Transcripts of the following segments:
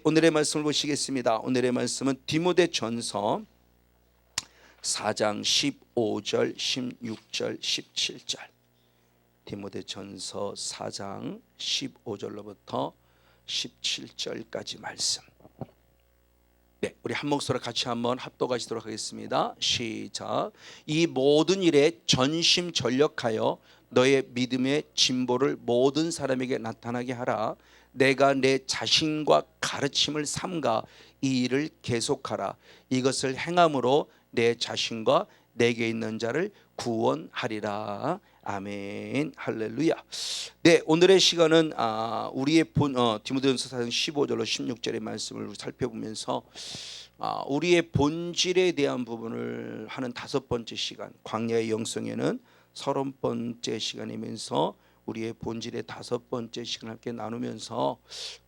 오늘의 말씀을 보시겠습니다. 오늘의 말씀은 디모데전서 4장 15절, 16절, 17절. 디모데전서 4장 15절로부터 17절까지 말씀. 네, 우리 한 목소리로 같이 한번 합독하시도록 하겠습니다. 시작. 이 모든 일에 전심전력하여 너의 믿음의 진보를 모든 사람에게 나타나게 하라. 내가 내 자신과 가르침을 삼가 이 일을 계속하라. 이것을 행함으로 내 자신과 내게 있는 자를 구원하리라. 아멘. 할렐루야. 네, 오늘의 시간은 우리의 디모데전서 4장 15절로 16절의 말씀을 살펴보면서 우리의 본질에 대한 부분을 하는 5번째 시간, 광야의 영성에는 30번째 시간이면서 우리의 본질의 5번째 시간을 함께 나누면서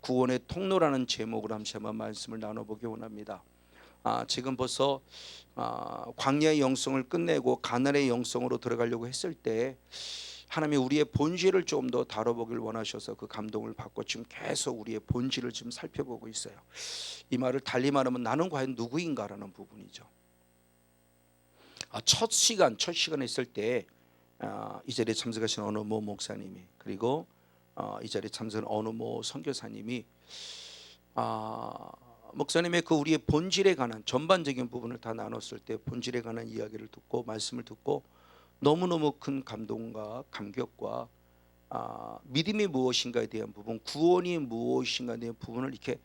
구원의 통로라는 제목으로 한번 말씀을 나눠보기 원합니다. 지금 벌써 광야의 영성을 끝내고 가나안의 영성으로 들어가려고 했을 때 하나님이 우리의 본질을 좀 더 다뤄보길 원하셔서 그 감동을 받고 지금 계속 우리의 본질을 지금 살펴보고 있어요. 이 말을 달리 말하면 나는 과연 누구인가라는 부분이죠. 첫 시간에 있을 때 이 자리에 참석하신 어느 모 목사님이, 그리고 이 자리에 참석한 어느 모 선교사님이 목사님의 그 우리의 본질에 관한 전반적인 부분을 다 나눴을 때 본질에 관한 이야기를 듣고 말씀을 듣고 너무너무 큰 감동과 감격과 믿음이 무엇인가에 대한 부분, 구원이 무엇인가에 대한 부분을 이렇게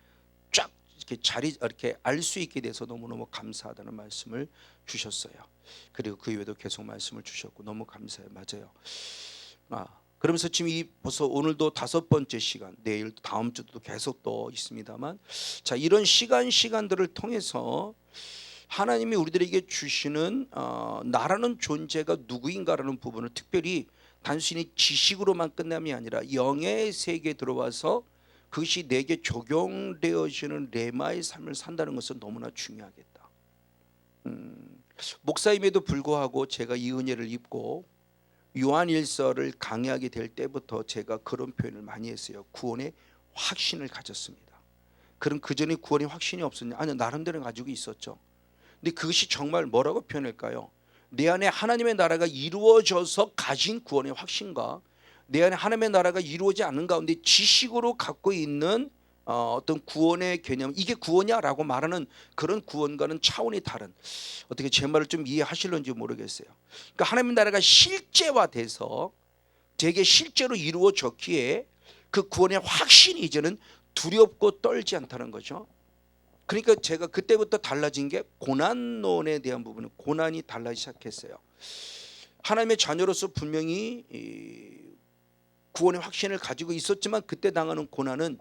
쫙 이렇게 알 수 있게 돼서 너무너무 감사하다는 말씀을 주셨어요. 그리고 그 이외에도 계속 말씀을 주셨고 너무 감사해요. 맞아요. 그러면서 지금 벌써 오늘도 5번째 시간, 내일 다음 주도 계속 또 있습니다만, 자, 이런 시간들을 통해서 하나님이 우리들에게 주시는 나라는 존재가 누구인가라는 부분을 특별히 단순히 지식으로만 끝남이 아니라 영의 세계에 들어와서 그것이 내게 적용되어지는 레마의 삶을 산다는 것은 너무나 중요하겠다. 목사임에도 불구하고 제가 이 은혜를 입고 요한일서를 강의하게 될 때부터 제가 그런 표현을 많이 했어요. 구원의 확신을 가졌습니다. 그럼 그전에 구원의 확신이 없었냐? 아니요, 나름대로 가지고 있었죠. 근데 그것이 정말 뭐라고 표현할까요? 내 안에 하나님의 나라가 이루어져서 가진 구원의 확신과 내 안에 하나님의 나라가 이루어지지 않는 가운데 지식으로 갖고 있는 어떤 구원의 개념, 이게 구원이야라고 말하는 그런 구원과는 차원이 다른, 어떻게 제 말을 좀 이해하실런지 모르겠어요. 그러니까 하나님의 나라가 실제화돼서 되게 실제로 이루어졌기에 그 구원의 확신이 이제는 두렵고 떨지 않다는 거죠. 그러니까 제가 그때부터 달라진 게 고난론에 대한 부분은 고난이 달라지기 시작했어요. 하나님의 자녀로서 분명히 구원의 확신을 가지고 있었지만 그때 당하는 고난은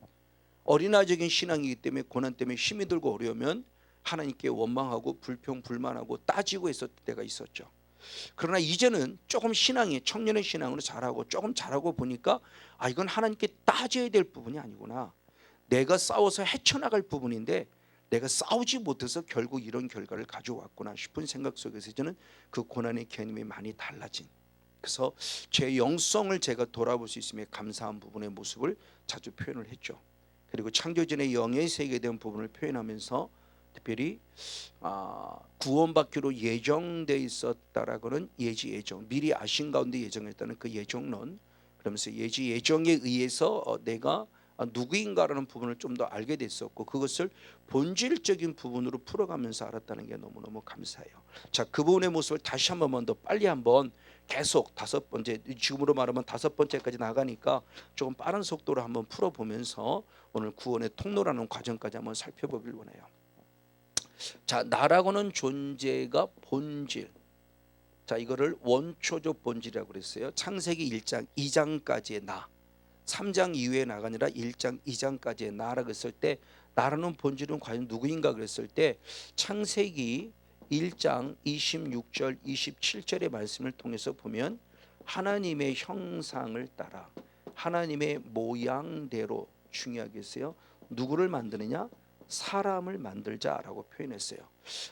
어린아이적인 신앙이기 때문에 고난 때문에 힘이 들고 어려우면 하나님께 원망하고 불평불만하고 따지고 있었을 때가 있었죠. 그러나 이제는 조금 신앙이 청년의 신앙으로 자라고 조금 자라고 보니까 이건 하나님께 따져야 될 부분이 아니구나. 내가 싸워서 헤쳐나갈 부분인데 내가 싸우지 못해서 결국 이런 결과를 가져왔구나 싶은 생각 속에서 저는 그 고난의 개념이 많이 달라진, 그래서 제 영성을 제가 돌아볼 수 있음에 감사한 부분의 모습을 자주 표현을 했죠. 그리고 창조전의 영의 세계에 대한 부분을 표현하면서 특별히 구원받기로 예정되어 있었다라고는 예정, 미리 아신 가운데 예정했다는 그 예정론, 그러면서 예정에 의해서 내가 누구인가라는 부분을 좀 더 알게 됐었고 그것을 본질적인 부분으로 풀어가면서 알았다는 게 너무너무 감사해요. 자, 그 부분의 모습을 다시 한 번만 더 빨리 한번 계속 5번째, 지금으로 말하면 5번째까지 나가니까 조금 빠른 속도로 한번 풀어보면서 오늘 구원의 통로라는 과정까지 한번 살펴보길 원해요. 자, 나라고는 존재가 본질, 자, 이거를 원초적 본질이라고 그랬어요. 창세기 1장 2장까지의 나, 3장 이후에 나가 아니라 1장 2장까지의 나라고 했을 때 나라는 본질은 과연 누구인가 그랬을 때 창세기 1장 26절 27절의 말씀을 통해서 보면 하나님의 형상을 따라 하나님의 모양대로, 중요하겠어요, 누구를 만드느냐? 사람을 만들자라고 표현했어요.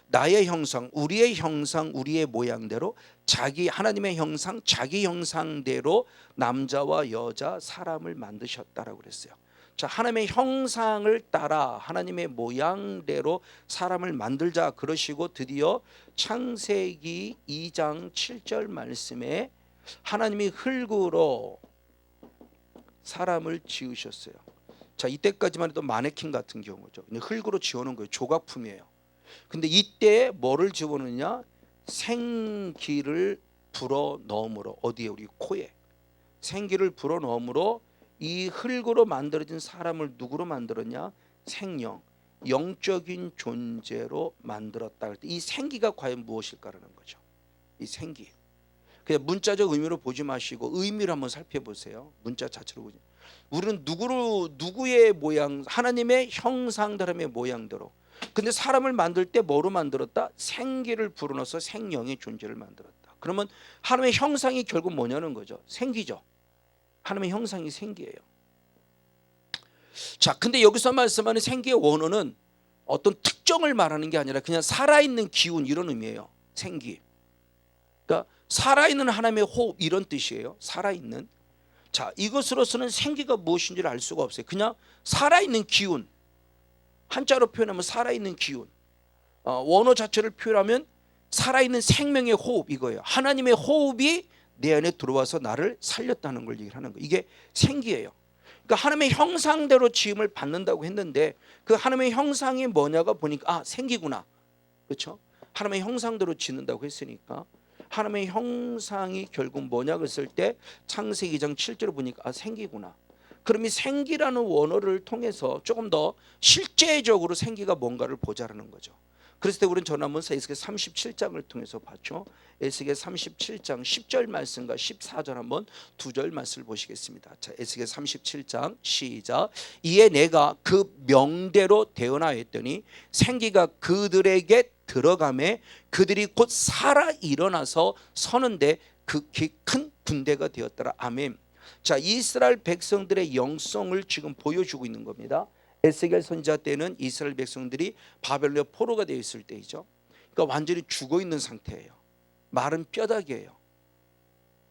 나의 형상, 우리의 형상, 우리의 모양대로 자기 하나님의 형상, 자기 형상대로 남자와 여자 사람을 만드셨다라고 그랬어요. 자, 하나님의 형상을 따라 하나님의 모양대로 사람을 만들자 그러시고 드디어 창세기 2장 7절 말씀에 하나님이 흙으로 사람을 지으셨어요. 자, 이때까지만 해도 마네킹 같은 경우죠. 흙으로 지어놓은 거예요. 조각품이에요. 근데 이때 뭐를 집어넣느냐? 생기를 불어 넣음으로. 어디에? 우리 코에 생기를 불어 넣음으로 이 흙으로 만들어진 사람을 누구로 만들었냐? 생명, 영적인 존재로 만들었다. 이 생기가 과연 무엇일까라는 거죠. 이 생기. 그냥 문자적 의미로 보지 마시고 의미를 한번 살펴보세요. 문자 자체로 보지. 우리는 누구의 모양, 하나님의 형상대로의 모양대로. 근데 사람을 만들 때 뭐로 만들었다? 생기를 불어넣어서 생명의 존재를 만들었다. 그러면 하나님의 형상이 결국 뭐냐는 거죠. 생기죠. 하나님의 형상이 생기예요. 자, 근데 여기서 말씀하는 생기의 원어는 어떤 특정을 말하는 게 아니라 그냥 살아있는 기운 이런 의미예요. 생기. 그러니까 살아있는 하나님의 호흡 이런 뜻이에요. 살아있는. 자, 이것으로서는 생기가 무엇인지를 알 수가 없어요. 그냥 살아있는 기운. 한자로 표현하면 살아있는 기운. 원어 자체를 표현하면 살아있는 생명의 호흡 이거예요. 하나님의 호흡이 내 안에 들어와서 나를 살렸다는 걸 얘기하는 거예요. 이게 생기예요. 그러니까 하나님의 형상대로 지음을 받는다고 했는데 그 하나님의 형상이 뭐냐가 보니까 생기구나. 그렇죠? 하나님의 형상대로 짓는다고 했으니까 하나님의 형상이 결국 뭐냐 그랬을 때 창세기 2장 7절을 보니까 생기구나. 그럼 이 생기라는 원어를 통해서 조금 더 실제적으로 생기가 뭔가를 보자라는 거죠. 그랬을 때 우리는 전화문서 에스겔 37장을 통해서 봤죠. 에스겔 37장 10절 말씀과 14절 한번 두 절 말씀을 보시겠습니다. 자, 에스겔 37장 시작. 이에 내가 그 명대로 대언하였더니 생기가 그들에게 들어가매 그들이 곧 살아 일어나서 서는데 극히 큰 군대가 되었더라. 아멘. 자, 이스라엘 백성들의 영성을 지금 보여주고 있는 겁니다. 에스겔 선지자 때는 이스라엘 백성들이 바벨론 포로가 되어 있을 때이죠. 그러니까 완전히 죽어 있는 상태예요. 마른 뼈다귀예요.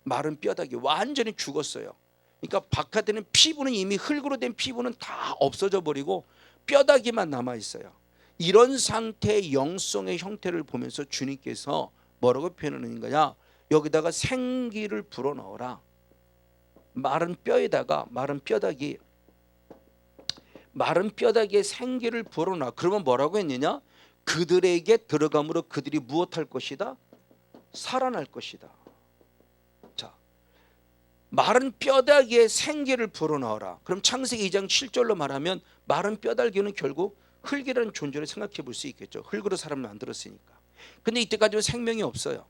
마른 뼈다귀 완전히 죽었어요. 그러니까 바깥에는 피부는 이미 흙으로 된 피부는 다 없어져 버리고 뼈다귀만 남아 있어요. 이런 상태의 영성의 형태를 보면서 주님께서 뭐라고 표현하는 거냐? 여기다가 생기를 불어넣어라. 마른 뼈에다가 마른 뼈다귀에 생기를 불어넣어. 그러면 뭐라고 했느냐? 그들에게 들어감으로 그들이 무엇할 것이다? 살아날 것이다. 자, 마른 뼈다귀에 생기를 불어넣어라. 그럼 창세기 2장 7절로 말하면 마른 뼈다귀는 결국 흙이라는 존재를 생각해 볼 수 있겠죠. 흙으로 사람을 만들었으니까. 근데 이때까지는 생명이 없어요.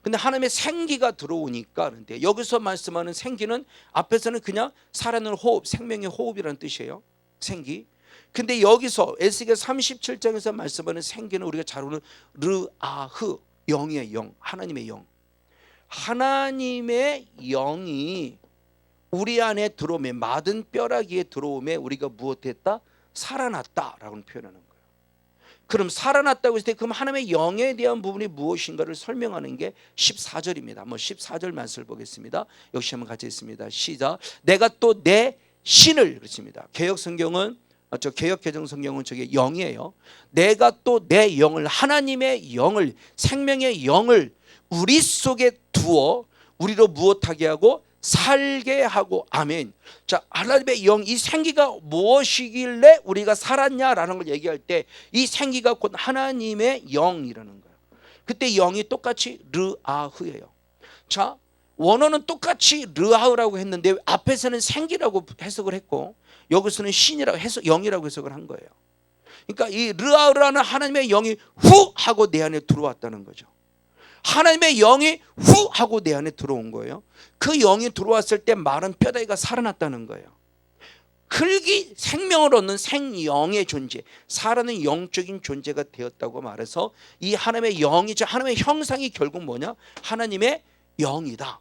근데 하나님의 생기가 들어오니까. 그런데 여기서 말씀하는 생기는 앞에서는 그냥 살아있는 호흡, 생명의 호흡이라는 뜻이에요. 생기. 근데 여기서 에스겔 37장에서 말씀하는 생기는 우리가 잘 아는 르아흐, 영이에요. 영, 하나님의 영. 하나님의 영이 우리 안에 들어오면, 마른 뼈라기에 들어오면 우리가 무엇했다? 살아났다라고 표현하는 거예요. 그럼 살아났다고 했을 때 그럼 하나님의 영에 대한 부분이 무엇인가를 설명하는 게 14절입니다. 한번 14절 말씀을 보겠습니다. 역시 한번 같이 있습니다. 시작. 내가 또 내 신을, 그렇습니다. 개혁 성경은, 개혁 개정 성경은 저게 영이에요. 내가 또 내 영을, 하나님의 영을, 생명의 영을 우리 속에 두어 우리로 무엇하게 하고 살게 하고. 아멘. 자, 하나님의 영, 이 생기가 무엇이길래 우리가 살았냐라는 걸 얘기할 때 이 생기가 곧 하나님의 영이라는 거예요. 그때 영이 똑같이 르아흐예요. 자, 원어는 똑같이 르아흐라고 했는데 앞에서는 생기라고 해석을 했고 여기서는 신이라고 해석, 영이라고 해석을 한 거예요. 그러니까 이 르아흐라는 하나님의 영이 후 하고 내 안에 들어왔다는 거죠. 하나님의 영이 후 하고 내 안에 들어온 거예요. 그 영이 들어왔을 때 마른 뼈다귀가 살아났다는 거예요. 흙이 생명을 얻는 생영의 존재, 살아는 영적인 존재가 되었다고 말해서 이 하나님의 영이죠. 하나님의 형상이 결국 뭐냐? 하나님의 영이다.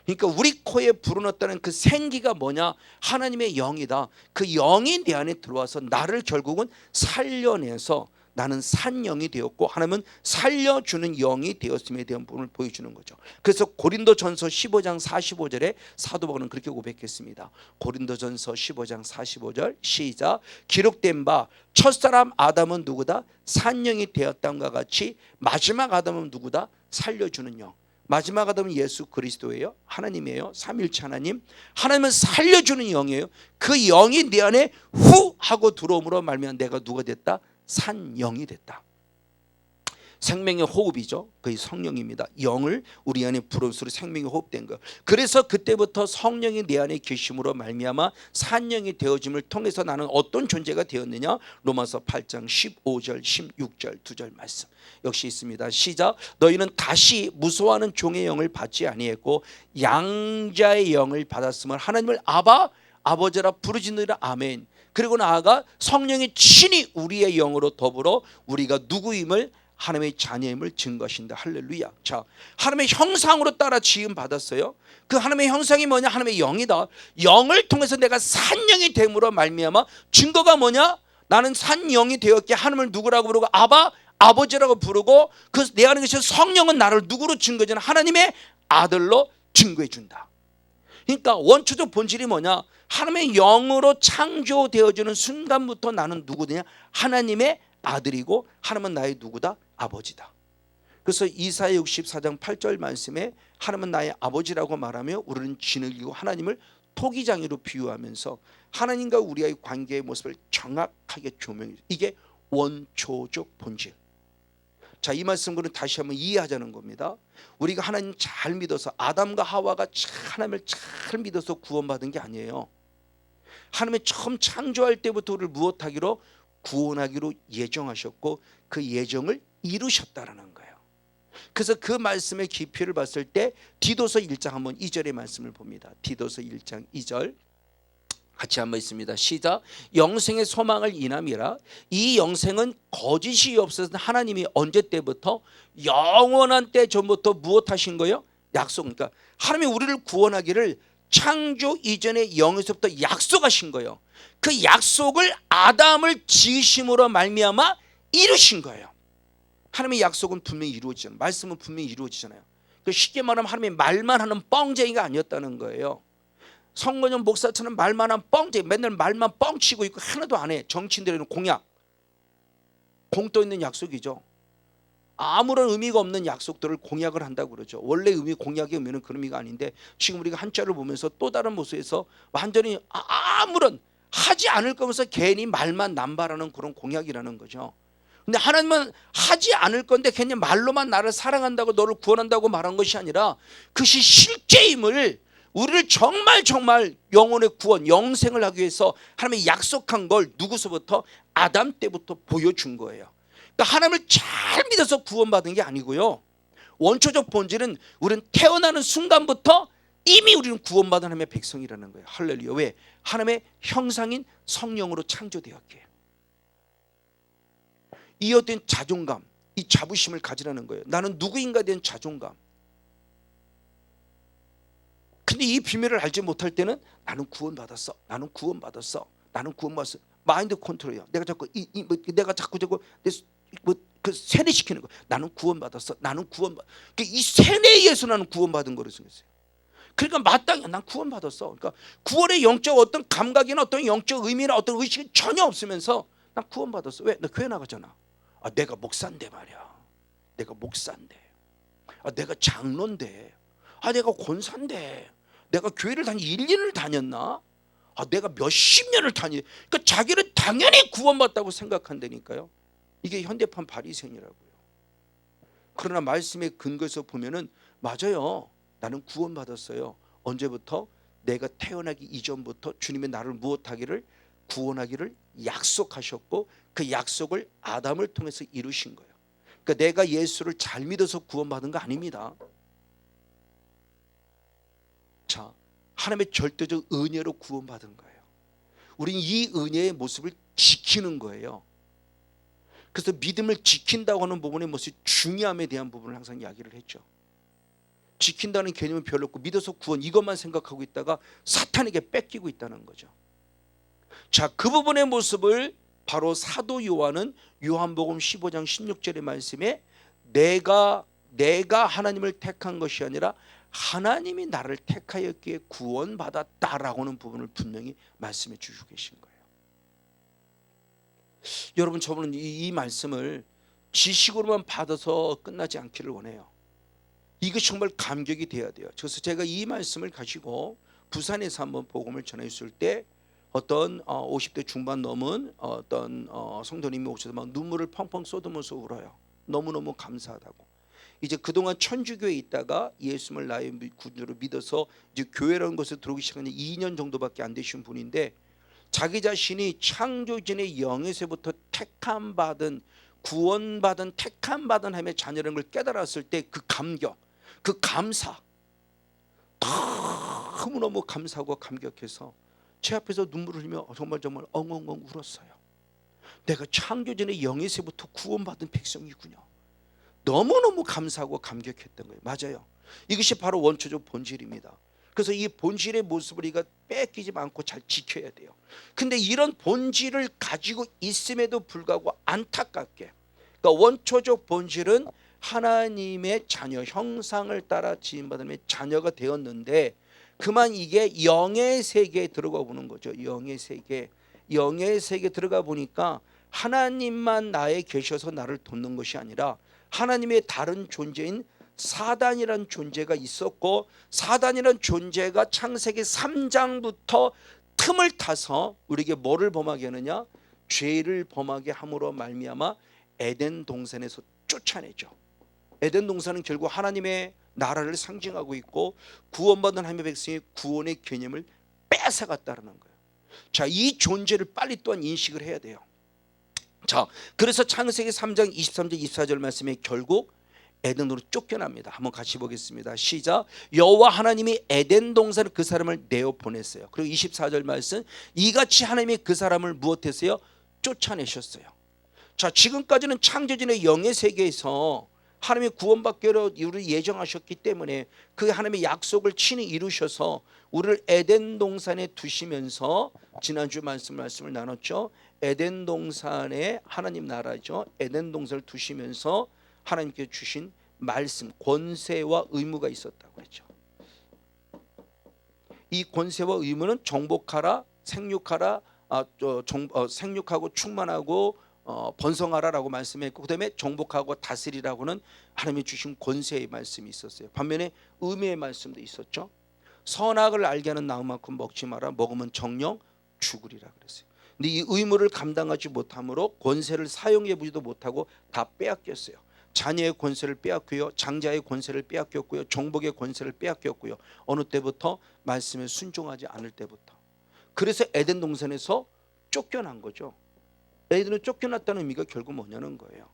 그러니까 우리 코에 불어넣었다는 그 생기가 뭐냐? 하나님의 영이다. 그 영이 내 안에 들어와서 나를 결국은 살려내서 나는 산 영이 되었고 하나님은 살려주는 영이 되었음에 대한 부분을 보여주는 거죠. 그래서 고린도전서 15장 45절에 사도 바울은 그렇게 고백했습니다. 고린도전서 15장 45절 시작. 기록된 바 첫사람 아담은 누구다? 산 영이 되었다과 같이 마지막 아담은 누구다? 살려주는 영. 마지막 아담은 예수 그리스도예요. 하나님이에요. 삼일체 하나님. 하나님은 살려주는 영이에요. 그 영이 내 안에 후 하고 들어옴으로 말미암아 내가 누가 됐다? 산 영이 됐다. 생명의 호흡이죠. 그게 성령입니다. 영을 우리 안에 불어수로 생명이 호흡된 거. 그래서 그때부터 성령이 내 안에 계심으로 말미암아 산 영이 되어짐을 통해서 나는 어떤 존재가 되었느냐? 로마서 8장 15절 16절 2절 말씀 역시 있습니다. 시작. 너희는 다시 무서워하는 종의 영을 받지 아니했고 양자의 영을 받았음을 하나님을 아버지라 부르짖느니라. 아멘. 그리고 나아가 성령이 친히 우리의 영으로 더불어 우리가 누구임을 하나님의 자녀임을 증거하신다. 할렐루야. 자, 하나님의 형상으로 따라 지음 받았어요. 그 하나님의 형상이 뭐냐? 하나님의 영이다. 영을 통해서 내가 산 영이 됨으로 말미암아 증거가 뭐냐? 나는 산 영이 되었기에 하나님을 누구라고 부르고 아버지라고 부르고 그 내 안에 계신 성령은 나를 누구로 증거해주는 하나님의 아들로 증거해 준다. 그러니까 원초적 본질이 뭐냐? 하나님의 영으로 창조되어지는 순간부터 나는 누구냐? 하나님의 아들이고 하나님은 나의 누구다? 아버지다. 그래서 이사야 64장 8절 말씀에 하나님은 나의 아버지라고 말하며 우리는 진흙이고 하나님을 토기장이로 비유하면서 하나님과 우리의 관계의 모습을 정확하게 조명해. 이게 원초적 본질. 자, 이 말씀으로 다시 한번 이해하자는 겁니다. 우리가 하나님 잘 믿어서 아담과 하와가 하나님을 잘 믿어서 구원받은 게 아니에요. 하나님이 처음 창조할 때부터 우리를 무엇하기로? 구원하기로 예정하셨고 그 예정을 이루셨다라는 거예요. 그래서 그 말씀의 깊이를 봤을 때 디도서 1장 한번 2절의 말씀을 봅니다. 디도서 1장 2절 같이 한번 있습니다. 시작. 영생의 소망을 인함이라. 이 영생은 거짓이 없어서 하나님이 언제 때부터? 영원한 때 전부터 무엇하신 거예요? 약속. 그러니까 하나님이 우리를 구원하기를 창조 이전의 영에서부터 약속하신 거예요. 그 약속을 아담을 지으심으로 말미암아 이루신 거예요. 하나님의 약속은 분명히 이루어지잖아요. 말씀은 분명히 이루어지잖아요. 쉽게 말하면 하나님이 말만 하는 뻥쟁이가 아니었다는 거예요. 성건영 목사처럼 말만 하는 뻥쟁이, 맨날 말만 뻥치고 있고 하나도 안 해. 정치인들에는 공약, 공떠 있는 약속이죠. 아무런 의미가 없는 약속들을 공약을 한다고 그러죠. 원래 공약의 의미는 그런 의미가 아닌데 지금 우리가 한자를 보면서 또 다른 모습에서 완전히 아무런 하지 않을 거면서 괜히 말만 남발하는 그런 공약이라는 거죠. 근데 하나님은 하지 않을 건데 괜히 말로만 나를 사랑한다고 너를 구원한다고 말한 것이 아니라 그것이 실제임을 우리를 정말 영혼의 구원, 영생을 하기 위해서 하나님이 약속한 걸 누구서부터? 아담 때부터 보여준 거예요. 그러니까 하나님을 잘 믿어서 구원받은 게 아니고요. 원초적 본질은 우리는 태어나는 순간부터 이미 우리는 구원받은 하나님의 백성이라는 거예요. 할렐루야. 왜? 하나님의 형상인 성령으로 창조되었기에. 이 어떤 자존감, 이 자부심을 가지라는 거예요. 나는 누구인가에 대한 자존감. 근데 이 비밀을 알지 못할 때는 나는 구원받았어. 나는 구원받았어. 나는 구원받았어. 마인드 컨트롤이야. 내가 자꾸 내가 자꾸 그 세뇌시키는 거. 나는 구원받았어. 나는 구원받. 이 세뇌에 의해서 나는 구원받은 거로 생겼어요. 그러니까 마땅히 난 구원받았어. 그러니까 구원의 영적 어떤 감각이나 어떤 영적 의미나 어떤 의식이 전혀 없으면서 난 구원받았어. 왜? 나 교회 나가잖아. 내가 목사인데 말이야. 내가 목사인데. 내가 장로인데. 내가 권사인데. 내가 교회를 1년을 다녔나? 내가 몇십 년을 그러니까 자기를 당연히 구원받다고 생각한다니까요. 이게 현대판 바리새인이라고요. 그러나 말씀의 근거에서 보면은 맞아요. 나는 구원받았어요. 언제부터? 내가 태어나기 이전부터 주님이 나를 무엇하기를? 구원하기를 약속하셨고 그 약속을 아담을 통해서 이루신 거예요. 그러니까 내가 예수를 잘 믿어서 구원받은 거 아닙니다. 자, 하나님의 절대적 은혜로 구원받은 거예요. 우리는 이 은혜의 모습을 지키는 거예요. 그래서 믿음을 지킨다고 하는 부분의 모습이 중요함에 대한 부분을 항상 이야기를 했죠. 지킨다는 개념은 별로 없고 믿어서 구원 이것만 생각하고 있다가 사탄에게 뺏기고 있다는 거죠. 자, 그 부분의 모습을 바로 사도 요한은 요한복음 15장 16절의 말씀에 내가 하나님을 택한 것이 아니라 하나님이 나를 택하였기에 구원받았다라고는 부분을 분명히 말씀해 주시고 계신 거예요. 여러분, 저는 이 말씀을 지식으로만 받아서 끝나지 않기를 원해요. 이것이 정말 감격이 돼야 돼요. 그래서 제가 이 말씀을 가지고 부산에서 한번 복음을 전했을 때 어떤 50대 중반 넘은 어떤 성도님이 오셔서 막 눈물을 펑펑 쏟으면서 울어요. 너무너무 감사하다고. 이제 그동안 천주교에 있다가 예수를 나의 구주로 믿어서 이제 교회라는 것에 들어오기 시작한 지 2년 정도밖에 안 되신 분인데, 자기 자신이 창조전의 영에서부터 택함받은, 구원받은, 택함받은 하나님의 자녀라는 걸 깨달았을 때 그 감격, 그 감사, 너무너무 감사하고 감격해서 제 앞에서 눈물을 흘리며 정말 엉엉엉 울었어요. 내가 창조전의 영에서부터 구원받은 백성이군요. 너무너무 감사하고 감격했던 거예요. 맞아요. 이것이 바로 원초적 본질입니다. 그래서 이 본질의 모습을 우리가 뺏기지 않고 잘 지켜야 돼요. 근데 이런 본질을 가지고 있음에도 불구하고 안타깝게, 그러니까 원초적 본질은 하나님의 자녀, 형상을 따라 지음받은 자녀가 되었는데, 그만 이게 영의 세계에 들어가 보는 거죠. 영의 세계 들어가 보니까 하나님만 나에 계셔서 나를 돕는 것이 아니라 하나님의 다른 존재인 사단이란 존재가 있었고, 사단이란 존재가 창세기 3장부터 틈을 타서 우리에게 뭐를 범하게 하느냐, 죄를 범하게 함으로 말미암아 에덴 동산에서 쫓아내죠. 에덴 동산은 결국 하나님의 나라를 상징하고 있고 구원받은 하나님의 백성의 구원의 개념을 뺏어갔다는 거예요. 자, 이 존재를 빨리 또한 인식을 해야 돼요. 자, 그래서 창세기 3장 23절 24절 말씀에 결국 에덴으로 쫓겨납니다. 한번 같이 보겠습니다. 시작. 여호와 하나님이 에덴 동산에 그 사람을 내어 보냈어요. 그리고 24절 말씀, 이같이 하나님이 그 사람을 무엇했어요? 쫓아내셨어요. 자, 지금까지는 창조전의 영의 세계에서 하나님의 구원받기로 우리를 예정하셨기 때문에 그 하나님의 약속을 친히 이루셔서 우리를 에덴 동산에 두시면서, 지난주 말씀을 나눴죠. 에덴 동산에 하나님 나라죠. 에덴 동산을 두시면서 하나님께 주신 말씀, 권세와 의무가 있었다고 했죠. 이 권세와 의무는 정복하라, 생육하라, 생육하고 충만하고 번성하라라고 말씀했고, 그 다음에 정복하고 다스리라고는 하나님이 주신 권세의 말씀이 있었어요. 반면에 의무의 말씀도 있었죠. 선악을 알게 하는 나무만큼 먹지 마라, 먹으면 정령 죽으리라 그랬어요. 근데 이 의무를 감당하지 못함으로 권세를 사용해 보지도 못하고 다 빼앗겼어요. 자녀의 권세를 빼앗고요, 장자의 권세를 빼앗겼고요, 정복의 권세를 빼앗겼고요. 어느 때부터? 말씀에 순종하지 않을 때부터. 그래서 에덴 동산에서 쫓겨난 거죠. 에덴으로 쫓겨났다는 의미가 결국 뭐냐는 거예요.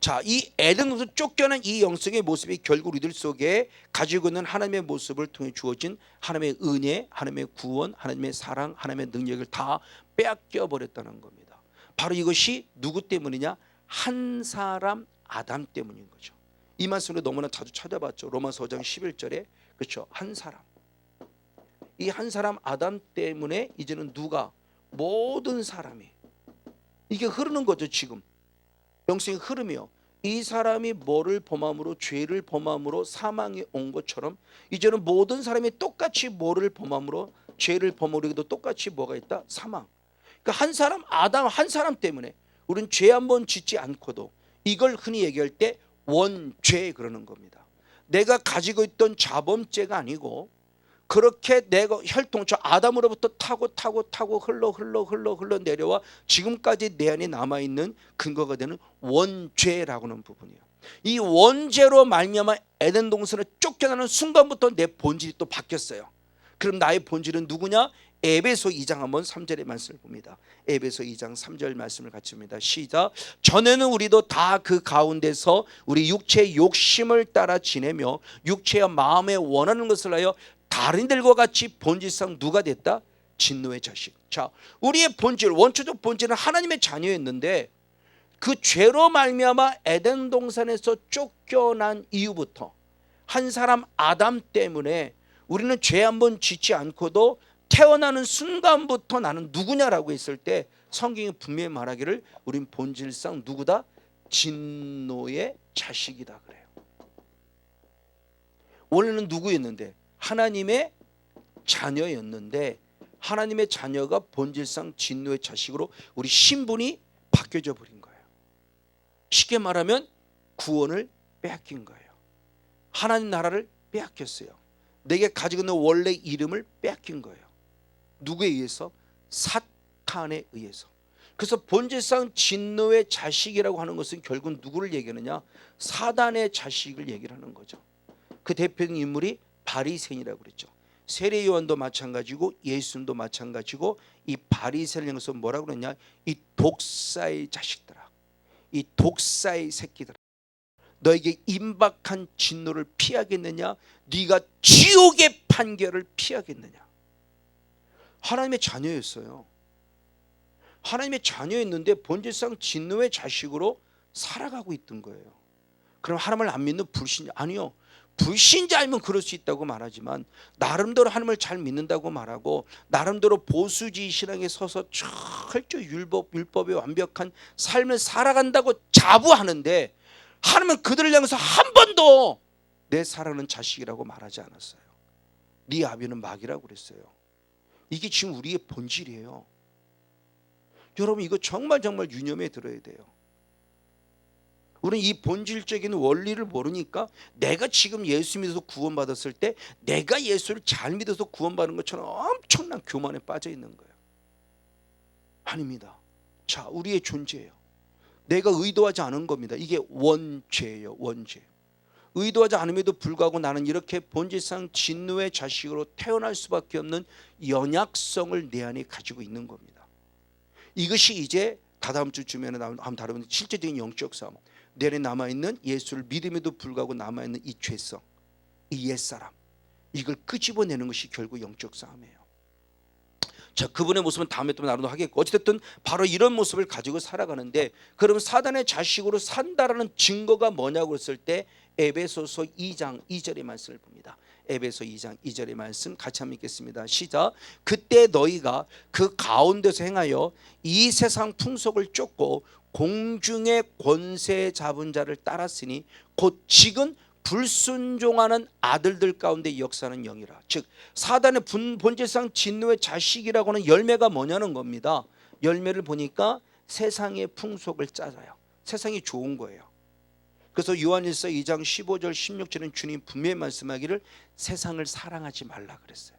자, 이 에덴으로 쫓겨난 이 영성의 모습이 결국 우리들 속에 가지고 있는 하나님의 모습을 통해 주어진 하나님의 은혜, 하나님의 구원, 하나님의 사랑, 하나님의 능력을 다 빼앗겨 버렸다는 겁니다. 바로 이것이 누구 때문이냐? 한 사람 아담 때문인 거죠. 이 말씀을 너무나 자주 찾아봤죠. 로마서 5장 11절에 그렇죠. 한 사람, 이 한 사람 아담 때문에 이제는 누가, 모든 사람이, 이게 흐르는 거죠. 지금 영성의 흐름이요. 이 사람이 뭐를 범함으로, 죄를 범함으로 사망이 온 것처럼 이제는 모든 사람이 똑같이 뭐를 범함으로, 죄를 범하기도 똑같이 뭐가 있다? 사망. 그러니까 한 사람 아담 한 사람 때문에 우리는 죄 한 번 짓지 않고도, 이걸 흔히 얘기할 때 원죄 그러는 겁니다. 내가 가지고 있던 자범죄가 아니고 그렇게 내가 혈통처 아담으로부터 타고 흘러 내려와 지금까지 내 안에 남아있는 근거가 되는 원죄라고 하는 부분이에요. 이 원죄로 말미암아 에덴 동산을 쫓겨나는 순간부터 내 본질이 또 바뀌었어요. 그럼 나의 본질은 누구냐? 에베소 2장 한번 3절의 말씀을 봅니다. 에베소 2장 3절 말씀을 같이 봅니다. 시작. 전에는 우리도 다 그 가운데서 우리 육체의 욕심을 따라 지내며 육체와 마음에 원하는 것을 하여 다른 이들과 같이 본질상 누가 됐다? 진노의 자식. 자, 우리의 본질, 원초적 본질은 하나님의 자녀였는데 그 죄로 말미암아 에덴 동산에서 쫓겨난 이후부터 한 사람 아담 때문에 우리는 죄 한 번 짓지 않고도 태어나는 순간부터 나는 누구냐라고 했을 때 성경이 분명히 말하기를 우린 본질상 누구다? 진노의 자식이다 그래요. 원래는 누구였는데? 하나님의 자녀였는데 하나님의 자녀가 본질상 진노의 자식으로 우리 신분이 바뀌어져 버린 거예요. 쉽게 말하면 구원을 빼앗긴 거예요. 하나님 나라를 빼앗겼어요. 내게 가지고 있는 원래 이름을 빼앗긴 거예요. 누구에 의해서? 사탄에 의해서. 그래서 본질상 진노의 자식이라고 하는 것은 결국 누구를 얘기하느냐? 사단의 자식을 얘기를 하는 거죠. 그 대표적인 인물이 바리새인이라고 그랬죠. 세례 요한도 마찬가지고 예수님도 마찬가지고 이 바리새인을 향해서 뭐라고 그러냐? 이 독사의 자식들아, 이 독사의 새끼들아, 너에게 임박한 진노를 피하겠느냐? 네가 지옥의 판결을 피하겠느냐? 하나님의 자녀였어요. 하나님의 자녀였는데 본질상 진노의 자식으로 살아가고 있던 거예요. 그럼 하나님을 안 믿는 불신자? 아니요. 불신자이면 그럴 수 있다고 말하지만 나름대로 하나님을 잘 믿는다고 말하고 나름대로 보수주의 신앙에 서서 철저히 율법의 완벽한 삶을 살아간다고 자부하는데 하나님은 그들을 향해서 한 번도 내 사랑하는 자식이라고 말하지 않았어요. 네 아비는 마귀라고 그랬어요. 이게 지금 우리의 본질이에요. 여러분 이거 정말 유념해 들어야 돼요. 우리는 이 본질적인 원리를 모르니까 내가 지금 예수 믿어서 구원받았을 때 내가 예수를 잘 믿어서 구원받은 것처럼 엄청난 교만에 빠져 있는 거예요. 아닙니다. 자, 우리의 존재예요. 내가 의도하지 않은 겁니다. 이게 원죄예요. 원죄. 의도하지 않음에도 불구하고 나는 이렇게 본질상 진노의 자식으로 태어날 수밖에 없는 연약성을 내 안에 가지고 있는 겁니다. 이것이 이제 다다음 주쯤에는 한번 다루는 실제적인 영적 싸움, 내 안에 남아있는 예수를 믿음에도 불구하고 남아있는 이 죄성, 이 옛사람, 이걸 끄집어내는 것이 결국 영적 싸움이에요. 자, 그분의 모습은 다음에 또 나누도록 하겠고, 어쨌든 바로 이런 모습을 가지고 살아가는데, 그러면 사단의 자식으로 산다라는 증거가 뭐냐고 했을 때 에베소서 2장 2절의 말씀을 봅니다. 에베소 2장 2절의 말씀 같이 한번 읽겠습니다. 시작. 그때 너희가 그 가운데서 행하여 이 세상 풍속을 쫓고 공중의 권세 잡은 자를 따랐으니 곧 지금 불순종하는 아들들 가운데 역사하는 영이라. 즉 사단의 본질상 진노의 자식이라고 하는 열매가 뭐냐는 겁니다. 열매를 보니까 세상의 풍속을 짜자요. 세상이 좋은 거예요. 그래서 요한일서 2장 15절 16절은 주님 분명히 말씀하기를 세상을 사랑하지 말라 그랬어요.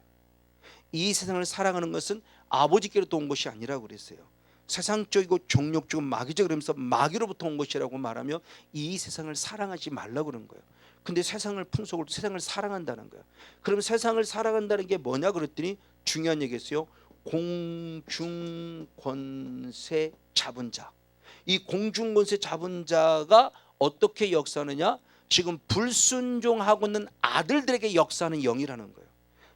이 세상을 사랑하는 것은 아버지께로부터 온 것이 아니라고 그랬어요. 세상적이고 종욕적이고 마귀적 그러면서 마귀로부터 온 것이라고 말하며 이 세상을 사랑하지 말라고 그런 거예요. 근데 세상을 풍속을 세상을 사랑한다는 거예요. 그럼 세상을 사랑한다는 게 뭐냐 그랬더니 중요한 얘기였어요. 공중권세 잡은 자. 이 공중권세 잡은 자가 어떻게 역사하느냐? 지금 불순종하고 있는 아들들에게 역사하는 영이라는 거예요.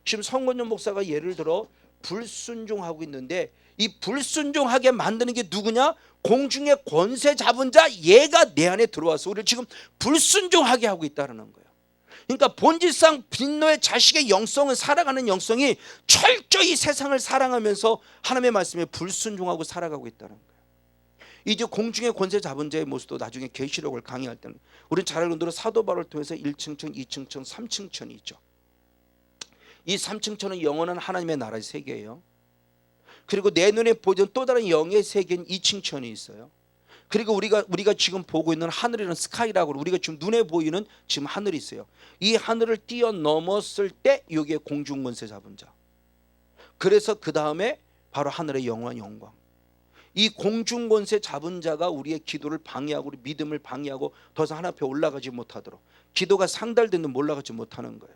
지금 성권용 목사가 예를 들어 불순종하고 있는데 이 불순종하게 만드는 게 누구냐? 공중의 권세 잡은 자, 얘가 내 안에 들어와서 우리를 지금 불순종하게 하고 있다는 거예요. 그러니까 본질상 진노의 자식의 영성은 살아가는 영성이 철저히 세상을 사랑하면서 하나님의 말씀에 불순종하고 살아가고 있다는 거예요. 이제 공중의 권세 잡은 자의 모습도 나중에 계시록을 강의할 때는 우리는 잘 알고 있는 사도 바울을 통해서 1층천, 2층천, 3층천이 있죠. 이 3층천은 영원한 하나님의 나라의 세계예요. 그리고 내 눈에 보이는 또 다른 영의 세계는 2층천이 있어요. 그리고 우리가 지금 보고 있는 하늘이라는 스카이라고 우리가 지금 눈에 보이는 지금 하늘이 있어요. 이 하늘을 뛰어넘었을 때 여기에 공중권세 잡은 자. 그래서 그 다음에 바로 하늘의 영원한 영광. 이 공중권세 잡은 자가 우리의 기도를 방해하고 우리 믿음을 방해하고 더 이상 하나님 앞에 올라가지 못하도록 기도가 상달되는 올라가지 못하는 거예요.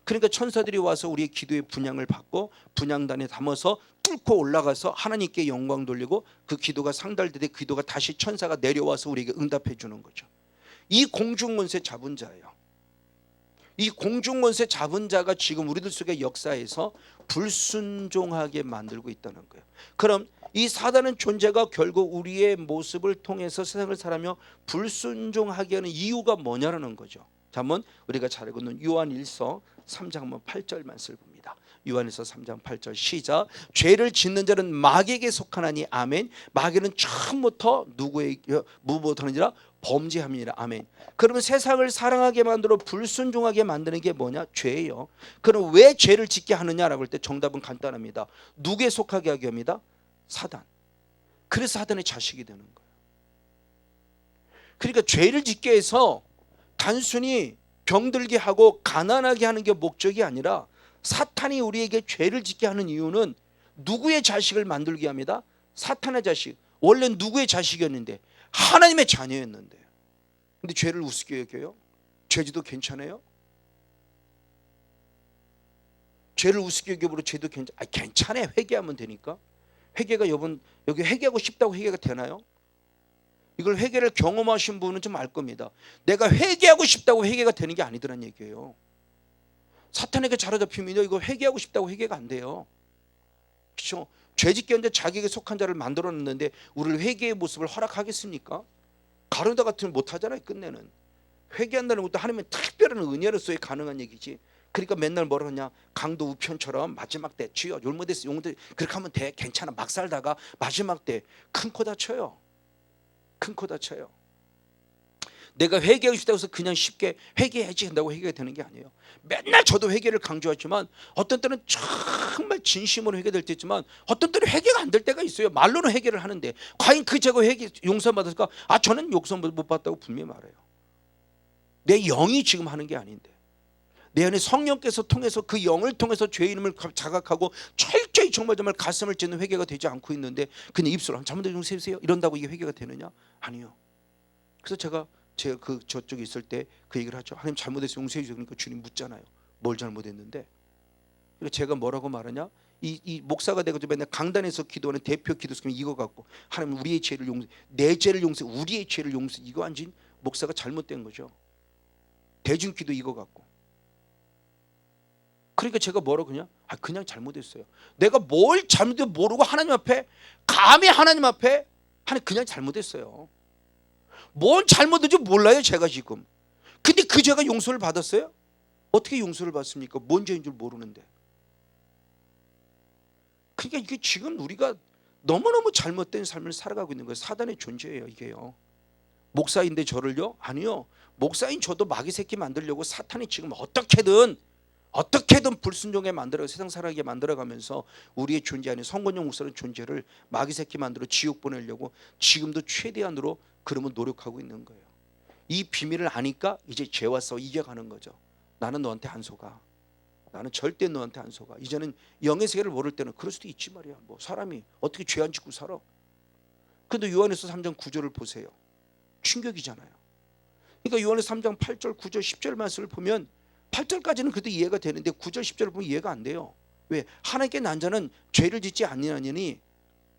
그러니까 천사들이 와서 우리의 기도의 분향을 받고 분향단에 담아서 뚫고 올라가서 하나님께 영광 돌리고 그 기도가 상달되되 기도가 다시 천사가 내려와서 우리에게 응답해 주는 거죠. 이 공중권세 잡은 자예요. 이 공중권세 잡은 자가 지금 우리들 속의 역사에서 불순종하게 만들고 있다는 거예요. 그럼 이 사단의 존재가 결국 우리의 모습을 통해서 세상을 살아며 불순종하게 하는 이유가 뭐냐라는 거죠. 자, 한번 우리가 잘 알고 있는 요한일서 3장 8절 말씀을 봅니다. 요한일서 3장 8절 시작. 죄를 짓는 자는 마귀에게 속하나니 아멘. 마귀는 처음부터 무엇하느니라 범죄함이니라 아멘. 그러면 세상을 사랑하게 만들어 불순종하게 만드는 게 뭐냐? 죄예요. 그럼 왜 죄를 짓게 하느냐라고 할 때 정답은 간단합니다. 누구에 속하게 하게 합니다? 사단. 그래서 사단의 자식이 되는 거예요. 그러니까 죄를 짓게 해서 단순히 병들게 하고 가난하게 하는 게 목적이 아니라 사탄이 우리에게 죄를 짓게 하는 이유는 누구의 자식을 만들게 합니다? 사탄의 자식. 원래 누구의 자식이었는데? 하나님의 자녀였는데. 근데 죄를 우습게 여겨요? 죄도 괜찮아요? 죄를 우습게 여겨버려 죄도 괜찮아요. 회개하면 되니까. 회개가 여기 회개하고 싶다고 회개가 되나요? 이걸 회개를 경험하신 분은 좀 알 겁니다. 내가 회개하고 싶다고 회개가 되는 게 아니더란 얘기예요. 사탄에게 자로잡히면요, 이거 회개하고 싶다고 회개가 안 돼요. 그렇죠? 죄짓게 하는데 자기에게 속한 자를 만들어놨는데 우리를 회개의 모습을 허락하겠습니까? 가룟유다 같으면 못하잖아요. 끝내는. 회개한다는 것도 하나님의 특별한 은혜로서의 가능한 얘기지. 그러니까 맨날 뭐라 하냐, 강도 우편처럼 마지막 때 주여 용모됐어 용모됐어 그렇게 하면 돼, 괜찮아. 막 살다가 마지막 때 큰 코 다쳐요. 큰 코 다쳐요. 내가 회개하고 싶다고 해서 그냥 쉽게 회개해야지 한다고 회개가 되는 게 아니에요. 맨날 저도 회개를 강조하지만 어떤 때는 정말 진심으로 회개될 때 있지만 어떤 때는 회개가 안 될 때가 있어요. 말로는 회개를 하는데 과연 그 제가 회개 용서받았을까? 저는 용서 못 받았다고 분명히 말해요. 내 영이 지금 하는 게 아닌데 내 안에 성령께서 통해서 그 영을 통해서 죄의 이름을 자각하고 철저히 정말 가슴을 찢는 회개가 되지 않고 있는데 그냥 입술로 잘못된 용서해주세요 이런다고 이게 회개가 되느냐? 아니요. 그래서 제가 저쪽에 있을 때 그 얘기를 하죠. 하나님 잘못해서 용서해 주세요. 그러니까 주님 묻잖아요. 뭘 잘못했는데? 그러니까 제가 뭐라고 말하냐? 이 목사가 되고 맨날 강단에서 기도하는 대표 기도수는 이거 갖고 하나님 우리의 죄를 용서, 내 죄를 용서, 우리의 죄를 용서 이거 앉은 목사가 잘못된 거죠. 대중기도 이거 갖고. 그러니까 제가 뭐라고 그냥 그냥 잘못했어요. 내가 뭘 잘못했는지 모르고 하나님 앞에 감히 하나님 앞에 하나님 그냥 잘못했어요. 뭔 잘못인지 몰라요 제가 지금. 근데 그 죄가 용서를 받았어요? 어떻게 용서를 받습니까? 뭔 죄인 줄 모르는데. 그러니까 이게 지금 우리가 너무너무 잘못된 삶을 살아가고 있는 거예요. 사단의 존재예요 이게요. 목사인데 저를요? 아니요. 목사인 저도 마귀 새끼 만들려고 사탄이 지금 어떻게든 불순종에 만들어 세상 살아가게 만들어가면서 우리의 존재 아닌 성건용 목사의 존재를 마귀 새끼 만들어 지옥 보내려고 지금도 최대한으로 그러면 노력하고 있는 거예요. 이 비밀을 아니까 이제 죄와 싸워 이겨가는 거죠. 나는 너한테 안 속아. 나는 절대 너한테 안 속아. 이제는 영의 세계를 모를 때는 그럴 수도 있지 말이야. 뭐 사람이 어떻게 죄 안 짓고 살아. 근데 요한일서 3장 9절을 보세요. 충격이잖아요. 그러니까 요한일서 3장 8절 9절 10절 말씀을 보면 8절까지는 그래도 이해가 되는데 9절 10절을 보면 이해가 안 돼요. 왜? 하나님께 난 자는 죄를 짓지 아니하니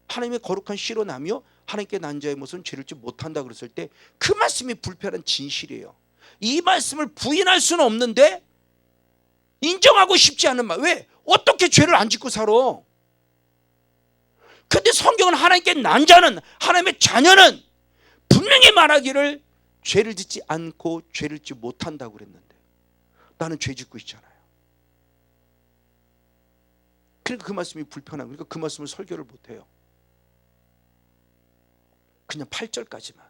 하나님의 거룩한 씨로 나며 하나님께 난 자의 모습은 죄를 짓지 못한다 그랬을 때 그 말씀이 불편한 진실이에요. 이 말씀을 부인할 수는 없는데 인정하고 싶지 않은 말. 왜? 어떻게 죄를 안 짓고 살아? 근데 성경은 하나님께 난 자는 하나님의 자녀는 분명히 말하기를 죄를 짓지 않고 죄를 짓지 못한다고 그랬는데 나는 죄 짓고 있잖아요. 그러니까 그 말씀이 불편한 그러니까 그 말씀을 설교를 못해요. 그냥 8절까지만.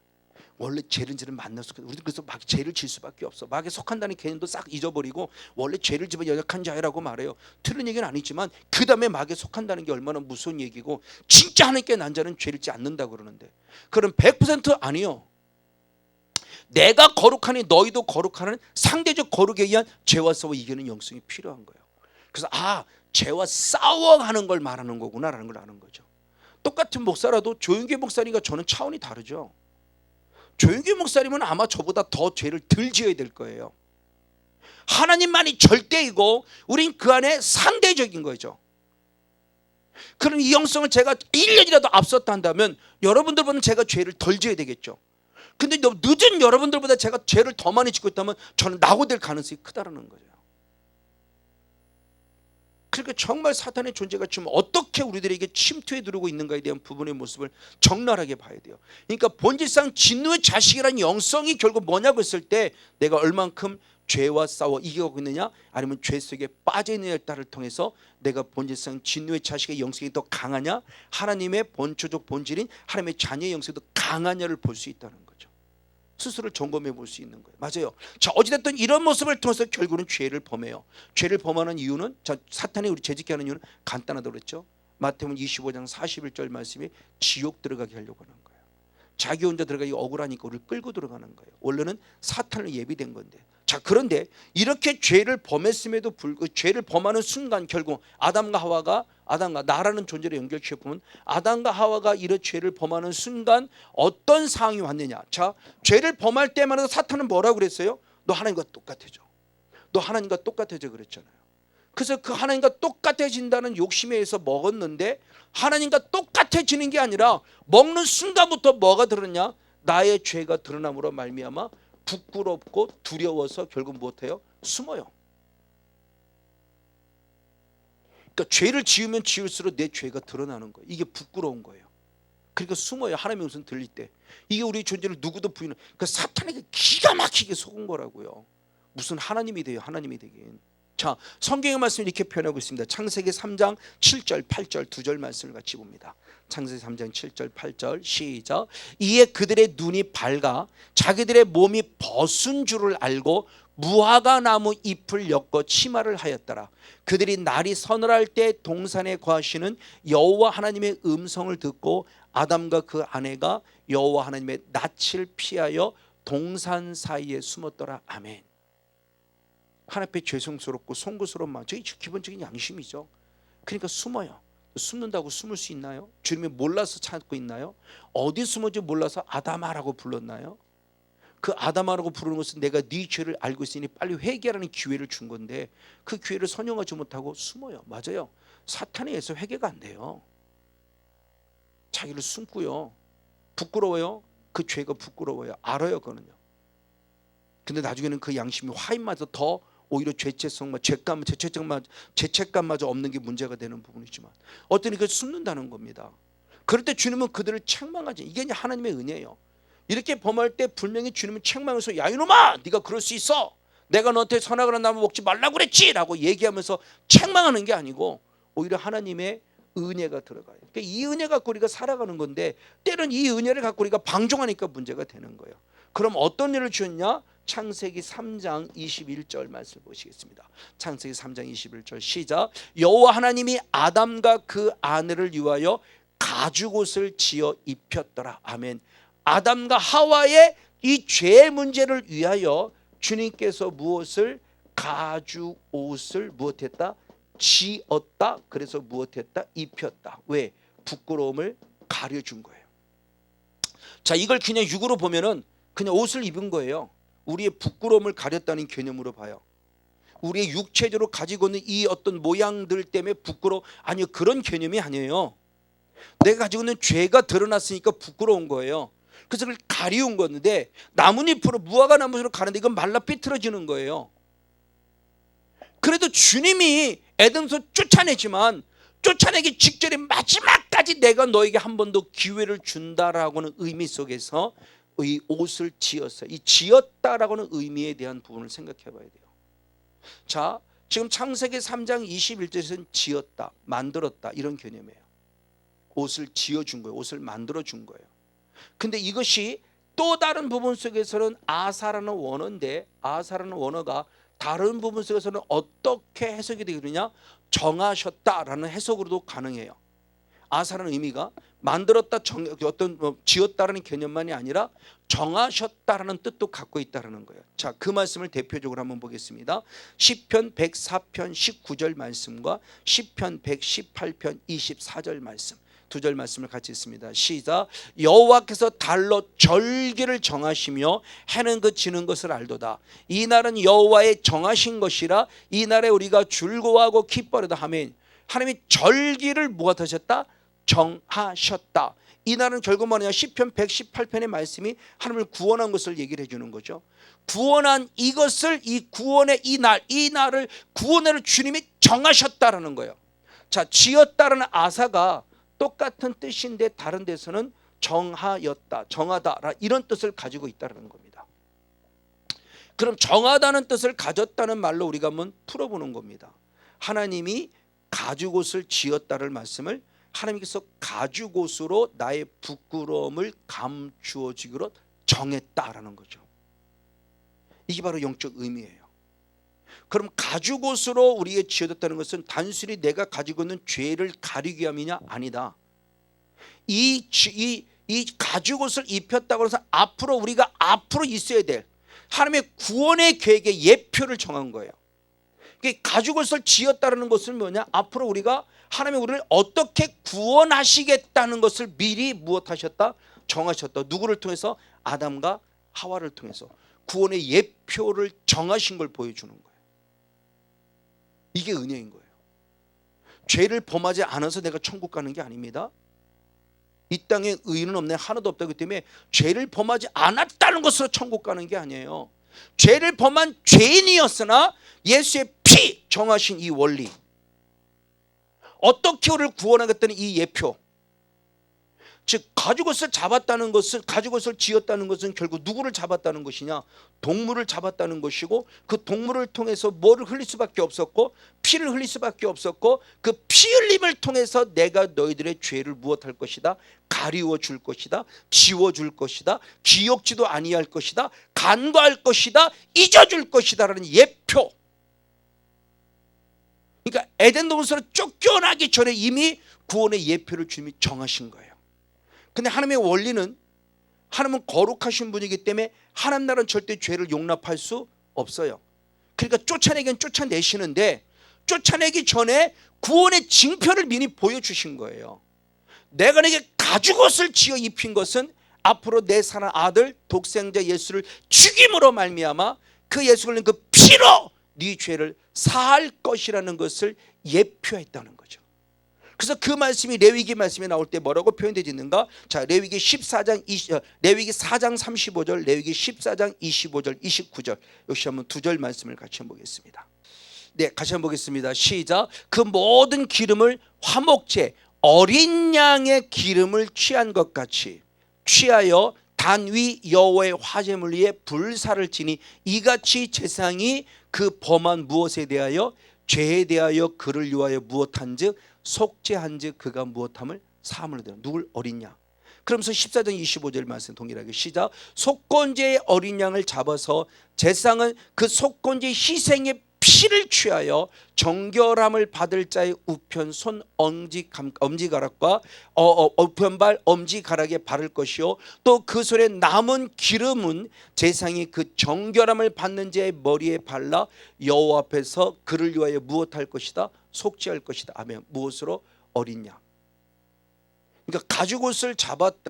원래 죄를 지는 만날 수 우리도 그래서 막 죄를 질 수밖에 없어. 마귀에 속한다는 개념도 싹 잊어버리고 원래 죄를 지면 연약한 자라고 말해요. 틀린 얘기는 아니지만 그 다음에 마귀에 속한다는 게 얼마나 무서운 얘기고 진짜 하나님께 난 자는 죄를 짓지 않는다고 그러는데 그럼 100% 아니요. 내가 거룩하니 너희도 거룩하는 상대적 거룩에 의한 죄와 싸워 이기는 영성이 필요한 거예요. 그래서 죄와 싸워가는 걸 말하는 거구나라는 걸 아는 거죠. 똑같은 목사라도 조윤규 목사님과 저는 차원이 다르죠. 조윤규 목사님은 아마 저보다 더 죄를 덜 지어야 될 거예요. 하나님만이 절대이고 우린 그 안에 상대적인 거죠. 그럼 이 영성을 제가 1년이라도 앞섰다 한다면 여러분들보다는 제가 죄를 덜 지어야 되겠죠. 근데 너무 늦은 여러분들보다 제가 죄를 더 많이 짓고 있다면 저는 낙오될 가능성이 크다는 거죠. 그러니까 정말 사탄의 존재가 지금 어떻게 우리들에게 침투해 들어오고 있는가에 대한 부분의 모습을 적나라하게 봐야 돼요. 그러니까 본질상 진노의 자식이라는 영성이 결국 뭐냐고 했을 때 내가 얼만큼 죄와 싸워 이겨가고 있느냐, 아니면 죄 속에 빠져있느냐에 따를 통해서 내가 본질상 진노의 자식의 영성이 더 강하냐, 하나님의 본초적 본질인 하나님의 자녀의 영성이 더 강하냐를 볼 수 있다는 거죠. 스스로를 점검해 볼 수 있는 거예요. 맞아요. 자, 어찌됐든 이런 모습을 통해서 결국은 죄를 범해요. 죄를 범하는 이유는, 자, 사탄이 우리 죄짓게 하는 이유는 간단하다고 그랬죠. 마태복음 25장 41절 말씀이 지옥 들어가게 하려고 하는 거예요. 자기 혼자 들어가기 억울하니까 우리를 끌고 들어가는 거예요. 원래는 사탄을 예비된 건데. 자, 그런데 이렇게 죄를 범했음에도 불구하고 죄를 범하는 순간 결국 아담과 나라는 존재로 연결시켜 보면 아담과 하와가 이런 죄를 범하는 순간 어떤 상황이 왔느냐. 자, 죄를 범할 때마다 사탄은 뭐라고 그랬어요? 너 하나님과 똑같아져. 너 하나님과 똑같아져 그랬잖아요. 그래서 그 하나님과 똑같아진다는 욕심에 의해서 먹었는데, 하나님과 똑같아지는 게 아니라 먹는 순간부터 뭐가 드러나냐, 나의 죄가 드러남으로 말미암아 부끄럽고 두려워서 결국 못해요? 숨어요. 그러니까 죄를 지으면 지을수록 내 죄가 드러나는 거예요. 이게 부끄러운 거예요. 그러니까 숨어요. 하나님의 음성 들릴 때. 이게 우리 존재를 누구도 부인을, 그러니까 사탄에게 기가 막히게 속은 거라고요. 무슨 하나님이 돼요. 하나님이 되긴. 자, 성경의 말씀을 이렇게 표현하고 있습니다. 창세기 3장 7절 8절 두 절 말씀을 같이 봅니다. 창세기 3장 7절 8절 시작. 이에 그들의 눈이 밝아 자기들의 몸이 벗은 줄을 알고 무화과 나무 잎을 엮어 치마를 하였더라. 그들이 날이 서늘할 때 동산에 거하시는 여호와 하나님의 음성을 듣고 아담과 그 아내가 여호와 하나님의 낯을 피하여 동산 사이에 숨었더라. 아멘. 하나님 앞에 죄송스럽고 송구스러운 마음, 저게 기본적인 양심이죠. 그러니까 숨어요. 숨는다고 숨을 수 있나요? 주님이 몰라서 찾고 있나요? 어디 숨어지 몰라서 아담아라고 불렀나요? 그 아담아라고 부르는 것은 내가 네 죄를 알고 있으니 빨리 회개하라는 기회를 준 건데 그 기회를 선용하지 못하고 숨어요. 맞아요. 사탄에 의해서 회개가 안 돼요. 자기를 숨고요. 부끄러워요. 그 죄가 부끄러워요. 알아요. 그거는요. 근데 나중에는 그 양심이 화인마저 더 오히려 죄책감마저 없는 게 문제가 되는 부분이지만 어떤 이걸 숨는다는 겁니다. 그럴 때 주님은 그들을 책망하지. 이게 이제 하나님의 은혜예요. 이렇게 범할 때 분명히 주님은 책망해서 야 이놈아 네가 그럴 수 있어. 내가 너한테 선악을 나무 먹지 말라고 그랬지 라고 얘기하면서 책망하는 게 아니고 오히려 하나님의 은혜가 들어가요. 그러니까 이 은혜 갖고 우리가 살아가는 건데 때론 이 은혜를 갖고 우리가 방종하니까 문제가 되는 거예요. 그럼 어떤 일을 주었냐? 창세기 3장 21절 말씀 보시겠습니다. 창세기 3장 21절 시작. 여호와 하나님이 아담과 그 아내를 위하여 가죽옷을 지어 입혔더라. 아멘. 아담과 하와의 이 죄의 문제를 위하여 주님께서 무엇을 가죽옷을 무엇했다? 지었다. 그래서 무엇했다? 입혔다. 왜? 부끄러움을 가려준 거예요. 자, 이걸 그냥 육으로 보면은 그냥 옷을 입은 거예요. 우리의 부끄러움을 가렸다는 개념으로 봐요. 우리의 육체적으로 가지고 있는 이 어떤 모양들 때문에 부끄러워, 아니요, 그런 개념이 아니에요. 내가 가지고 있는 죄가 드러났으니까 부끄러운 거예요. 그래서 그걸 가리운 건데 나뭇잎으로 무화과 나무로 가는데 이건 말라 삐뚤어지는 거예요. 그래도 주님이 에덴에서 쫓아내지만 쫓아내기 직전에 마지막까지 내가 너에게 한 번 더 기회를 준다라고는 의미 속에서 이 옷을 지었어요. 이 지었다라고는 의미에 대한 부분을 생각해 봐야 돼요. 자, 지금 창세기 3장 21절에서는 지었다, 만들었다 이런 개념이에요. 옷을 지어준 거예요. 옷을 만들어준 거예요. 근데 이것이 또 다른 부분 속에서는 아사라는 원어인데 아사라는 원어가 다른 부분 속에서는 어떻게 해석이 되느냐? 정하셨다라는 해석으로도 가능해요. 아사라는 의미가 만들었다, 어떤 지었다라는 개념만이 아니라 정하셨다라는 뜻도 갖고 있다라는 거예요. 자, 그 말씀을 대표적으로 한번 보겠습니다. 시편 104편 19절 말씀과 시편 118편 24절 말씀. 두 절 말씀을 같이 읽습니다. 시작. 여호와께서 달로 절기를 정하시며 해는 그 지는 것을 알도다. 이 날은 여호와의 정하신 것이라 이 날에 우리가 즐거워하고 기뻐하다. 아멘. 하나님이 절기를 무엇하셨다? 정하셨다. 이 날은 결국 뭐냐? 시편 118편의 말씀이 하나님을 구원한 것을 얘기를 해주는 거죠. 구원한 이것을, 이 구원의 이 날을 구원을 주님이 정하셨다라는 거예요. 자, 지었다라는 아사가 똑같은 뜻인데 다른 데서는 정하였다, 정하다 이런 뜻을 가지고 있다는 겁니다. 그럼 정하다는 뜻을 가졌다는 말로 우리가 한번 풀어보는 겁니다. 하나님이 가죽옷을 지었다를 말씀을 하나님께서 가죽옷으로 나의 부끄러움을 감추어 주기로 정했다라는 거죠. 이게 바로 영적 의미예요. 그럼 가죽옷으로 우리에게 지어졌다는 것은 단순히 내가 가지고 있는 죄를 가리기 위함이냐? 아니다. 이 가죽옷을 입혔다고 해서 앞으로 우리가 앞으로 있어야 될 하나님의 구원의 계획의 예표를 정한 거예요. 가죽옷을 지었다는 것은 뭐냐? 앞으로 우리가 하나님이 우리를 어떻게 구원하시겠다는 것을 미리 무엇하셨다? 정하셨다. 누구를 통해서? 아담과 하와를 통해서 구원의 예표를 정하신 걸 보여주는 거예요. 이게 은혜인 거예요. 죄를 범하지 않아서 내가 천국 가는 게 아닙니다. 이 땅에 의인은 없네, 하나도 없다기 때문에 죄를 범하지 않았다는 것으로 천국 가는 게 아니에요. 죄를 범한 죄인이었으나 예수의 피 정하신 이 원리, 어떻게 우리를 구원하겠다는 이 예표, 즉 가죽옷을 잡았다는 것은, 가죽옷을 지었다는 것은 결국 누구를 잡았다는 것이냐? 동물을 잡았다는 것이고, 그 동물을 통해서 뭐를 흘릴 수밖에 없었고, 피를 흘릴 수밖에 없었고, 그 피 흘림을 통해서 내가 너희들의 죄를 무엇할 것이다? 가리워 줄 것이다, 지워 줄 것이다, 기억지도 아니할 것이다, 간과할 것이다, 잊어줄 것이다 라는 예표. 그러니까 에덴 동산으로 쫓겨나기 전에 이미 구원의 예표를 주님이 정하신 거예요. 근데 하나님의 원리는, 하나님은 거룩하신 분이기 때문에 하나님 나라는 절대 죄를 용납할 수 없어요. 그러니까 쫓아내긴 쫓아내시는데, 쫓아내기 전에 구원의 징표를 미리 보여주신 거예요. 내가 내게 가죽옷을 지어 입힌 것은 앞으로 내 사랑 아들 독생자 예수를 죽임으로 말미암아 그 예수 흘린 그 피로 네 죄를 사할 것이라는 것을 예표했다는 거죠. 그래서 그 말씀이 레위기 말씀에 나올 때 뭐라고 표현되어 있는가? 자, 레위기 4장 35절, 레위기 14장 25절, 29절, 역시 한번 두 절 말씀을 같이 한번 보겠습니다. 네, 같이 한번 보겠습니다. 시작. 그 모든 기름을 화목제 어린 양의 기름을 취한 것 같이 취하여 단 위 여호와의 화제물 위에 불사를 지니 이같이 제사장이 그 범한 무엇에 대하여 죄에 대하여 그를 위하여 무엇한즉 속죄한즉 그가 무엇함을 사함을 되는 누굴? 어린 양. 그러면서 14장 25절 말씀 동일하게 시작. 속건제의 어린 양을 잡아서 제사장은 그 속건제 희생의 피를 취하여 정결함을 받을 자의 우편 손 엄지가락과 우편발 엄지가락에 바를 것이요 또 그 손에 남은 기름은 제사장이 그 정결함을 받는 자의 머리에 발라 여호와 앞에서 그를 위하여 무엇할 것이다? 속죄할 것이다. 아멘. 무엇으로? 어린 양. 그러니까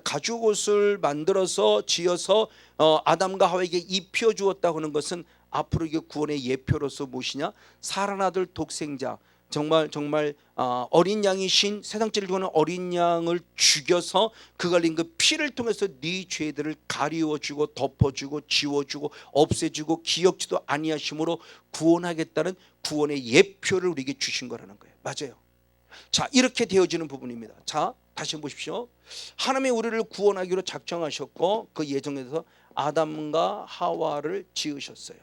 가죽옷을 만들어서 지어서 아담과 하와에게 입혀 주었다고 하는 것은 앞으로 이게 구원의 예표로서 무엇이냐? 살아나들 독생자, 정말 어린 양이신 세상 죄를 주는 어린 양을 죽여서 그가 흘린 그 피를 통해서 네 죄들을 가리워주고 덮어주고 지워주고 없애주고 기억지도 아니하심으로 구원하겠다는 구원의 예표를 우리에게 주신 거라는 거예요. 맞아요. 자, 이렇게 되어지는 부분입니다. 자, 다시 보십시오. 하나님이 우리를 구원하기로 작정하셨고 그 예정에서 아담과 하와를 지으셨어요.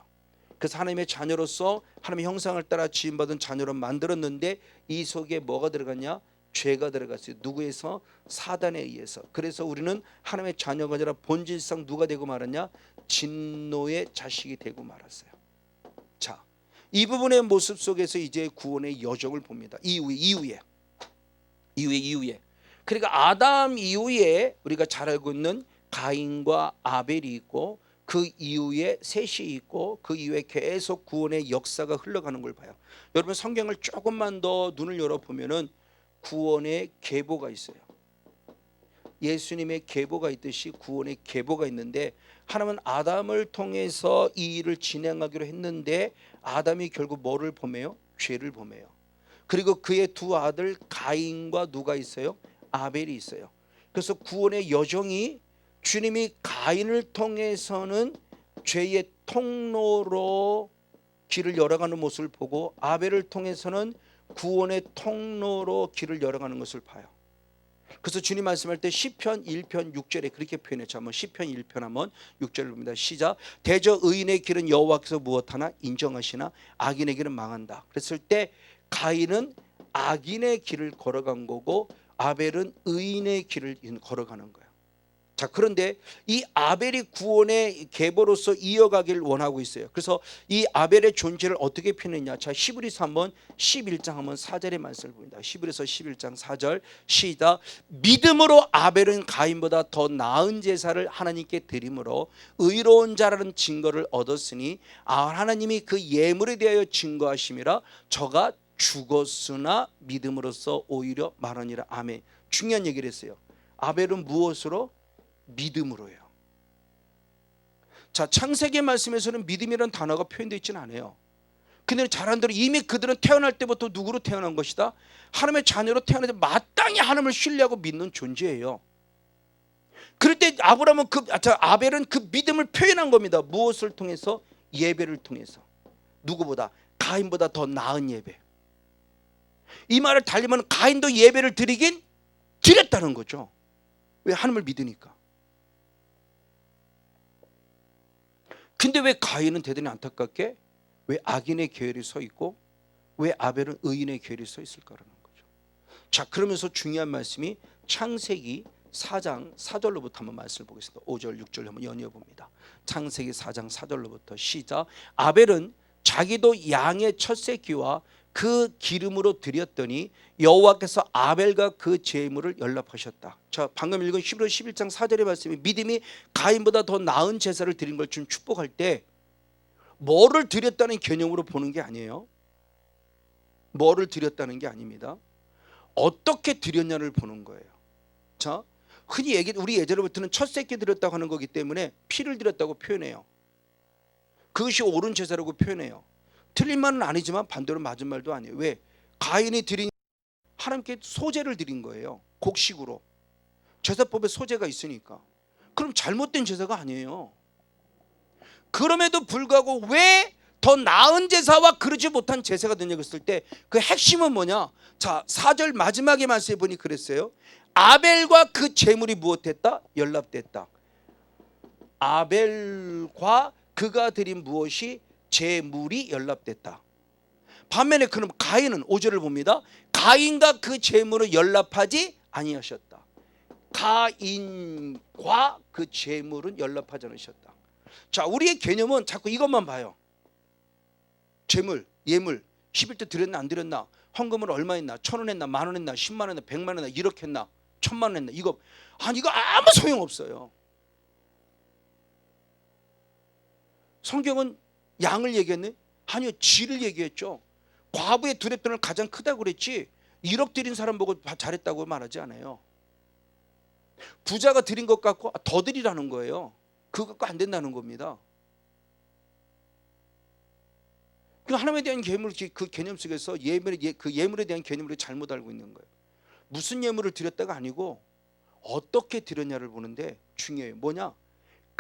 그래서 하나님의 자녀로서 하나님의 형상을 따라 지음받은 자녀로 만들었는데 이 속에 뭐가 들어갔냐? 죄가 들어갔어요. 누구에서? 사단에 의해서. 그래서 우리는 하나님의 자녀가 아니라 본질상 누가 되고 말았냐? 진노의 자식이 되고 말았어요. 자, 이 부분의 모습 속에서 이제 구원의 여정을 봅니다. 이후에. 그러니까 아담 이후에 우리가 잘 알고 있는 가인과 아벨이 있고 그 이후에 셋이 있고 그 이후에 계속 구원의 역사가 흘러가는 걸 봐요. 여러분 성경을 조금만 더 눈을 열어보면은 구원의 계보가 있어요. 예수님의 계보가 있듯이 구원의 계보가 있는데 하나님은 아담을 통해서 이 일을 진행하기로 했는데 아담이 결국 뭐를 범해요? 죄를 범해요. 그리고 그의 두 아들 가인과 누가 있어요? 아벨이 있어요. 그래서 구원의 여정이 주님이 가인을 통해서는 죄의 통로로 길을 열어가는 모습을 보고 아벨을 통해서는 구원의 통로로 길을 열어가는 것을 봐요. 그래서 주님 말씀할 때 시편 1편 6절에 그렇게 표현했죠. 한번 시편 1편 한번 6절을 봅니다. 시작. 대저 의인의 길은 여호와께서 무엇하나 인정하시나 악인의 길은 망한다. 그랬을 때 가인은 악인의 길을 걸어간 거고 아벨은 의인의 길을 걸어가는 거예요. 자, 그런데 이 아벨이 구원의 계보로서 이어가길 원하고 있어요. 그래서 이 아벨의 존재를 어떻게 표현했냐? 자, 히브리서 한번 11장 한번 4절의 말씀을 봅니다. 히브리서 11장 4절 시작. 믿음으로 아벨은 가인보다 더 나은 제사를 하나님께 드림으로 의로운 자라는 증거를 얻었으니 하나님이 그 예물에 대하여 증거하심이라 저가 죽었으나 믿음으로써 오히려 말하니라. 아멘. 중요한 얘기를 했어요. 아벨은 무엇으로? 믿음으로요. 자, 창세기 말씀에서는 믿음이라는 단어가 표현되어 있지는 않아요. 근데 잘한 대로 이미 그들은 태어날 때부터 누구로 태어난 것이다? 하나님의 자녀로 태어나서 마땅히 하나님을 신뢰하고 믿는 존재예요. 그럴 때 아브라함은 아벨은 그 믿음을 표현한 겁니다. 무엇을 통해서? 예배를 통해서. 누구보다? 가인보다 더 나은 예배. 이 말을 달리면 가인도 예배를 드렸다는 거죠. 왜? 하나님을 믿으니까. 근데 왜 가인은 대단히 안타깝게 왜 악인의 계열이 서 있고 왜 아벨은 의인의 계열이 서 있을까라는 거죠. 자, 그러면서 중요한 말씀이 창세기 4장 4절로부터 한번 말씀을 보겠습니다. 5절 6절 한번 연이어 봅니다. 창세기 4장 4절로부터 시작. 아벨은 자기도 양의 첫 새끼와 그 기름으로 드렸더니 여호와께서 아벨과 그 제물을 연락하셨다. 자, 방금 읽은 히브리 11장 4절의 말씀이 믿음이 가인보다 더 나은 제사를 드린 걸 좀 축복할 때 뭐를 드렸다는 개념으로 보는 게 아니에요. 뭐를 드렸다는 게 아닙니다. 어떻게 드렸냐를 보는 거예요. 자, 흔히 우리 예전부터는 첫 새끼 드렸다고 하는 거기 때문에 피를 드렸다고 표현해요. 그것이 옳은 제사라고 표현해요. 틀린 말은 아니지만 반대로 맞은 말도 아니에요. 왜? 가인이 드린 하나님께 소제를 드린 거예요. 곡식으로. 제사법에 소제가 있으니까. 그럼 잘못된 제사가 아니에요. 그럼에도 불구하고 왜 더 나은 제사와 그러지 못한 제사가 되냐고 했을 때 그 핵심은 뭐냐? 자, 4절 마지막에 말씀해 보니 그랬어요. 아벨과 그 제물이 무엇했다? 연합됐다. 아벨과 그가 드린 무엇이? 제물이 연합됐다. 반면에 그럼 가인은 5절을 봅니다. 가인과 그 제물을 연합하지 아니하셨다. 가인과 그 제물은 연합하지 않으셨다. 자, 우리의 개념은 자꾸 이것만 봐요. 제물, 예물 11대 드렸나 안 드렸나, 헌금을 얼마 했나, 1,000원 했나, 10,000원 했나, 10만 원 했나, 100만 원 했나, 1억 했나, 1,000만 원 했나, 이거 아무 소용없어요. 성경은 양을 얘기했네? 아니요, 질을 얘기했죠. 과부의 두렵돈을 가장 크다고 그랬지 1억 드린 사람 보고 잘했다고 말하지 않아요. 부자가 드린 것 같고 더 드리라는 거예요. 그거 갖고 안 된다는 겁니다. 그 하나님에 대한 예물, 그 개념 속에서 그 예물에 대한 개념을 잘못 알고 있는 거예요. 무슨 예물을 드렸다가 아니고 어떻게 드렸냐를 보는데 중요해요. 뭐냐?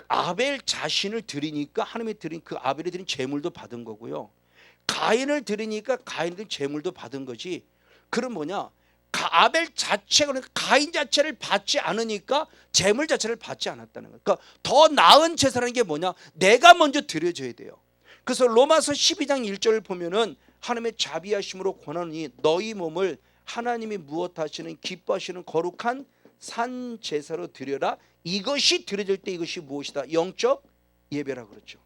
아벨 자신을 드리니까 하나님이 드린 그 아벨이 드린 제물도 받은 거고요. 가인을 드리니까 가인이 드린 제물도 받은 거지. 그럼 뭐냐? 아벨 자체가, 그러니까 가인 자체를 받지 않으니까 제물 자체를 받지 않았다는 거예요. 그러니까 더 나은 제사라는 게 뭐냐? 내가 먼저 드려줘야 돼요. 그래서 로마서 12장 1절을 보면은 하나님의 자비하심으로 권하니 너희 몸을 하나님이 무엇하시는 기뻐하시는 거룩한 산 제사로 드려라. 이것이 드려질 때 이것이 무엇이다? 영적 예배라 그러죠.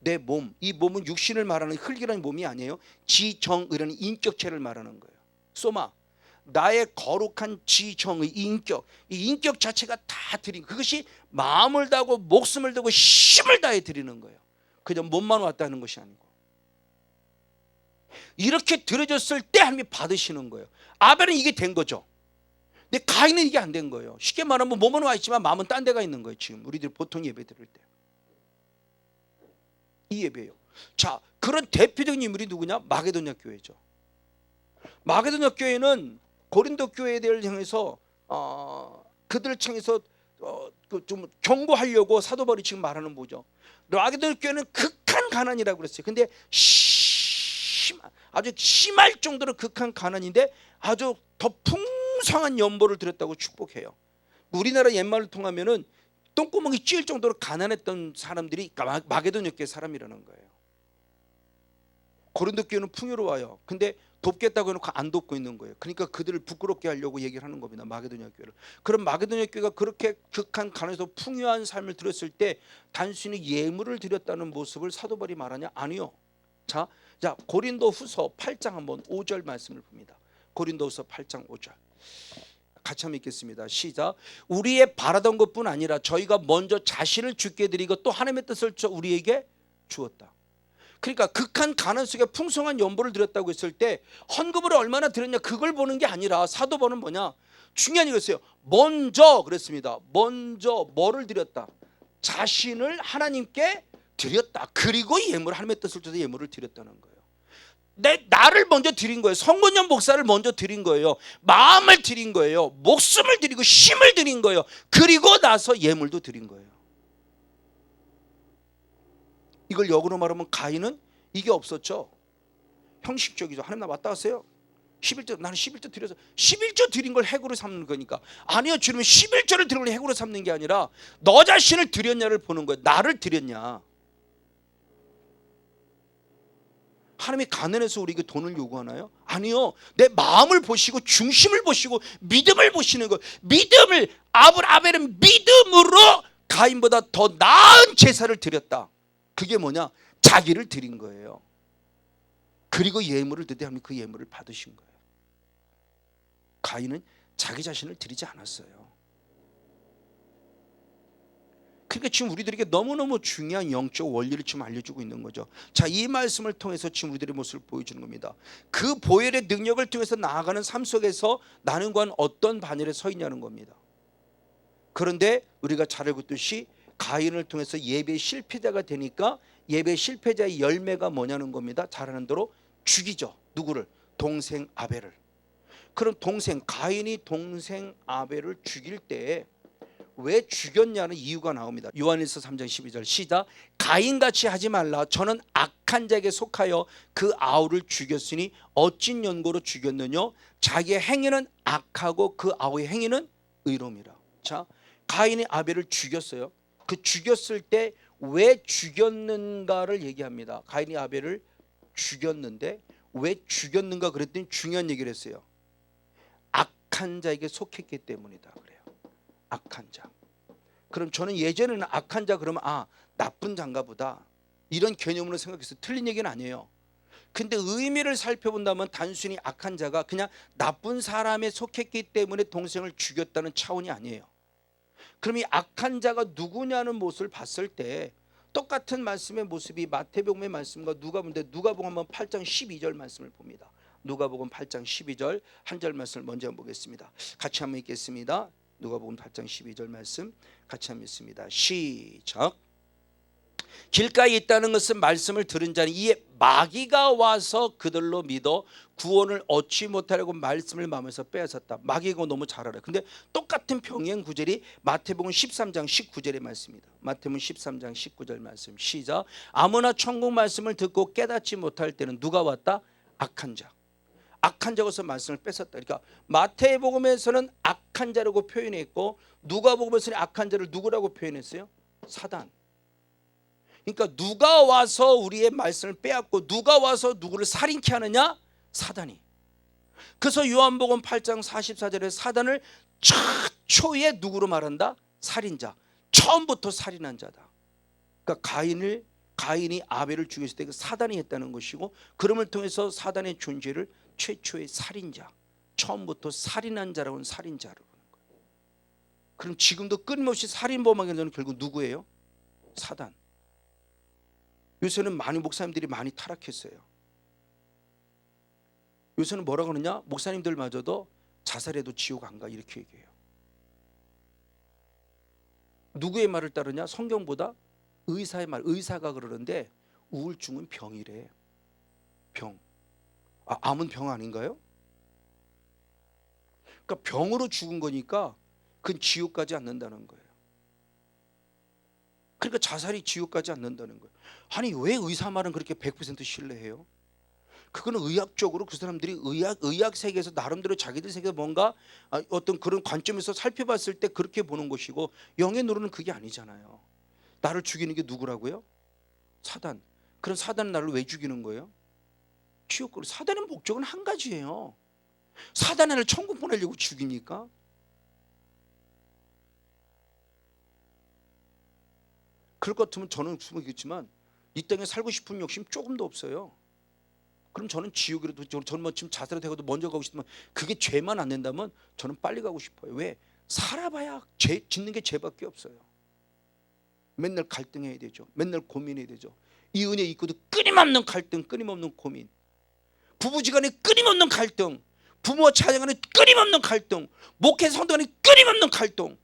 내 몸, 이 몸은 육신을 말하는 흙이라는 몸이 아니에요. 지정의라는 인격체를 말하는 거예요. 소마, 나의 거룩한 지정의 인격, 이 인격 자체가 다 드린, 그것이 마음을 다하고 목숨을 다하고 힘을 다해 드리는 거예요. 그냥 몸만 왔다는 것이 아니고. 이렇게 드려졌을 때 하나님이 받으시는 거예요. 아벨은 이게 된 거죠. 근데 가인은 이게 안 된 거예요. 쉽게 말하면 몸은 와 있지만 마음은 딴 데가 있는 거예요. 지금 우리들 보통 예배 드릴 때. 이 예배예요. 자, 그런 대표적인 인물이 누구냐? 마게도냐 교회죠. 마게도냐 교회는 고린도 교회들을 향해서 그들을 향해서 좀 경고하려고 사도 바울이 지금 말하는 거죠. 마게도냐 교회는 극한 가난이라고 그랬어요. 근데 아주 심할 정도로 극한 가난인데 아주 더 풍성한 연보를 드렸다고 축복해요. 우리나라 옛말을 통하면은 똥구멍이 찌을 정도로 가난했던 사람들이 마게도냐 교회 사람이라는 거예요. 고린도 교회는 풍요로워요. 근데 돕겠다고 해놓고 안 돕고 있는 거예요. 그러니까 그들을 부끄럽게 하려고 얘기를 하는 겁니다. 마게도냐 교회를. 그럼 마게도냐 교회가 그렇게 극한 가난에서 풍요한 삶을 들었을 때 단순히 예물을 드렸다는 모습을 사도 바울이 말하냐? 아니요. 자 고린도후서 8장 한번 5절 말씀을 봅니다. 고린도후서 8장 5절 같이 한번 읽겠습니다. 시작. 우리의 바라던 것뿐 아니라 저희가 먼저 자신을 주께 드리고 또 하나님의 뜻을 우리에게 주었다. 그러니까 극한 가난 속에 풍성한 연보를 드렸다고 했을 때 헌금을 얼마나 드렸냐 그걸 보는 게 아니라 사도 바울은 뭐냐? 중요한 이거였어요. 먼저 그랬습니다. 먼저 뭐를 드렸다? 자신을 하나님께 드렸다. 그리고 예물, 하나님의 뜻을 줘서 예물을 드렸다는 거예요. 나를 먼저 드린 거예요. 성곤영 목사를 먼저 드린 거예요. 마음을 드린 거예요. 목숨을 드리고 힘을 드린 거예요. 그리고 나서 예물도 드린 거예요. 이걸 역으로 말하면 가인은 이게 없었죠. 형식적이죠. 하나님 나 왔다 갔어요. 11조 나는 11조 드려서 11조 드린 걸 해고로 삼는 거니까. 아니요 주님은 11조를 드린 걸 해고로 삼는 게 아니라 너 자신을 드렸냐를 보는 거예요. 나를 드렸냐. 하나님이 가난해서 우리에게 돈을 요구하나요? 아니요. 내 마음을 보시고 중심을 보시고 믿음을 보시는 거예요. 믿음을 아벨은 믿음으로 가인보다 더 나은 제사를 드렸다. 그게 뭐냐? 자기를 드린 거예요. 그리고 예물을 드되 하나님 그 예물을 받으신 거예요. 가인은 자기 자신을 드리지 않았어요. 그러니까 지금 우리들에게 너무너무 중요한 영적 원리를 지금 알려주고 있는 거죠. 자, 이 말씀을 통해서 지금 우리들의 모습을 보여주는 겁니다. 그 보혈의 능력을 통해서 나아가는 삶 속에서 나는 과연 어떤 반열에 서 있냐는 겁니다. 그런데 우리가 잘 알고 있듯이 가인을 통해서 예배 실패자가 되니까 예배 실패자의 열매가 뭐냐는 겁니다. 잘 아는 대로 죽이죠. 누구를? 동생 아벨을. 그럼 가인이 동생 아벨을 죽일 때 왜 죽였냐는 이유가 나옵니다. 요한일서 3장 12절 시작. 가인같이 하지 말라. 저는 악한 자에게 속하여 그 아우를 죽였으니 어찐 연고로 죽였느냐. 자기의 행위는 악하고 그 아우의 행위는 의로움이라. 자, 가인이 아벨을 죽였어요. 그 죽였을 때 왜 죽였는가를 얘기합니다. 가인이 아벨을 죽였는데 왜 죽였는가 그랬더니 중요한 얘기를 했어요. 악한 자에게 속했기 때문이다 그래요. 악한 자. 그럼 저는 예전에는 악한 자 그러면 나쁜 자인가 보다 이런 개념으로 생각해서 틀린 얘기는 아니에요. 근데 의미를 살펴본다면 단순히 악한 자가 그냥 나쁜 사람에 속했기 때문에 동생을 죽였다는 차원이 아니에요. 그럼 이 악한 자가 누구냐는 모습을 봤을 때 똑같은 말씀의 모습이 마태복음의 말씀과 누가복음 한번 8장 12절 말씀을 봅니다. 누가복음 8장 12절 한 절 말씀을 먼저 보겠습니다. 같이 한번 읽겠습니다. 누가복음 8장 12절 말씀 같이 한번 읽습니다. 시작. 길가에 있다는 것은 말씀을 들은 자는 이에 마귀가 와서 그들로 믿어 구원을 얻지 못하려고 말씀을 마음에서 빼앗았다. 마귀가 너무 잘 알아요. 근데 똑같은 병행 구절이 마태복음 13장 19절의 말씀입니다. 마태복음 13장 19절 말씀 시작. 아무나 천국 말씀을 듣고 깨닫지 못할 때는 누가 왔다? 악한 자. 악한 자로서 말씀을 뺏었다. 그러니까 마태복음에서는 악한 자라고 표현했고 누가복음에서는 악한 자를 누구라고 표현했어요? 사단. 그러니까 누가 와서 우리의 말씀을 빼앗고 누가 와서 누구를 살인케 하느냐? 사단이. 그래서 요한복음 8장 44절에 사단을 최초에 누구로 말한다? 살인자. 처음부터 살인한 자다. 그러니까 가인이 아벨을 죽였을 때 그 사단이 했다는 것이고 그럼을 통해서 사단의 존재를 최초의 살인자, 처음부터 살인한 자라고는 살인자로 보는 거예요. 그럼 지금도 끊임없이 살인범하게 되는 결국 누구예요? 사단. 요새는 많은 목사님들이 많이 타락했어요. 요새는 뭐라고 하느냐? 목사님들마저도 자살해도 지옥 안 가 이렇게 얘기해요. 누구의 말을 따르냐? 성경보다 의사의 말. 의사가 그러는데 우울증은 병이래. 병. 암은 병 아닌가요? 그러니까 병으로 죽은 거니까 그건 지옥 가지 않는다는 거예요. 그러니까 자살이 지옥 가지 않는다는 거예요. 아니 왜 의사 말은 그렇게 100% 신뢰해요? 그거는 의학적으로 그 사람들이 의학 세계에서 나름대로 자기들 세계에서 뭔가 어떤 그런 관점에서 살펴봤을 때 그렇게 보는 것이고, 영의 노릇은 그게 아니잖아요. 나를 죽이는 게 누구라고요? 사단. 그럼 사단은 나를 왜 죽이는 거예요? 지옥으로. 사단의 목적은 한 가지예요. 사단을 천국 보내려고 죽이니까. 그럴 것 같으면 저는 숨기겠지만 이 땅에 살고 싶은 욕심 조금도 없어요. 그럼 저는 지옥이라도, 저는 뭐 지금 자살이 되고도 먼저 가고 싶으면, 그게 죄만 안 된다면 저는 빨리 가고 싶어요. 왜? 살아봐야 짓는 게 죄밖에 없어요. 맨날 갈등해야 되죠. 맨날 고민해야 되죠. 이 은혜 있고도 끊임없는 갈등, 끊임없는 고민, 부부지간에 끊임없는 갈등, 부모와 자녀간에 끊임없는 갈등, 목회 성도 간에 끊임없는 갈등.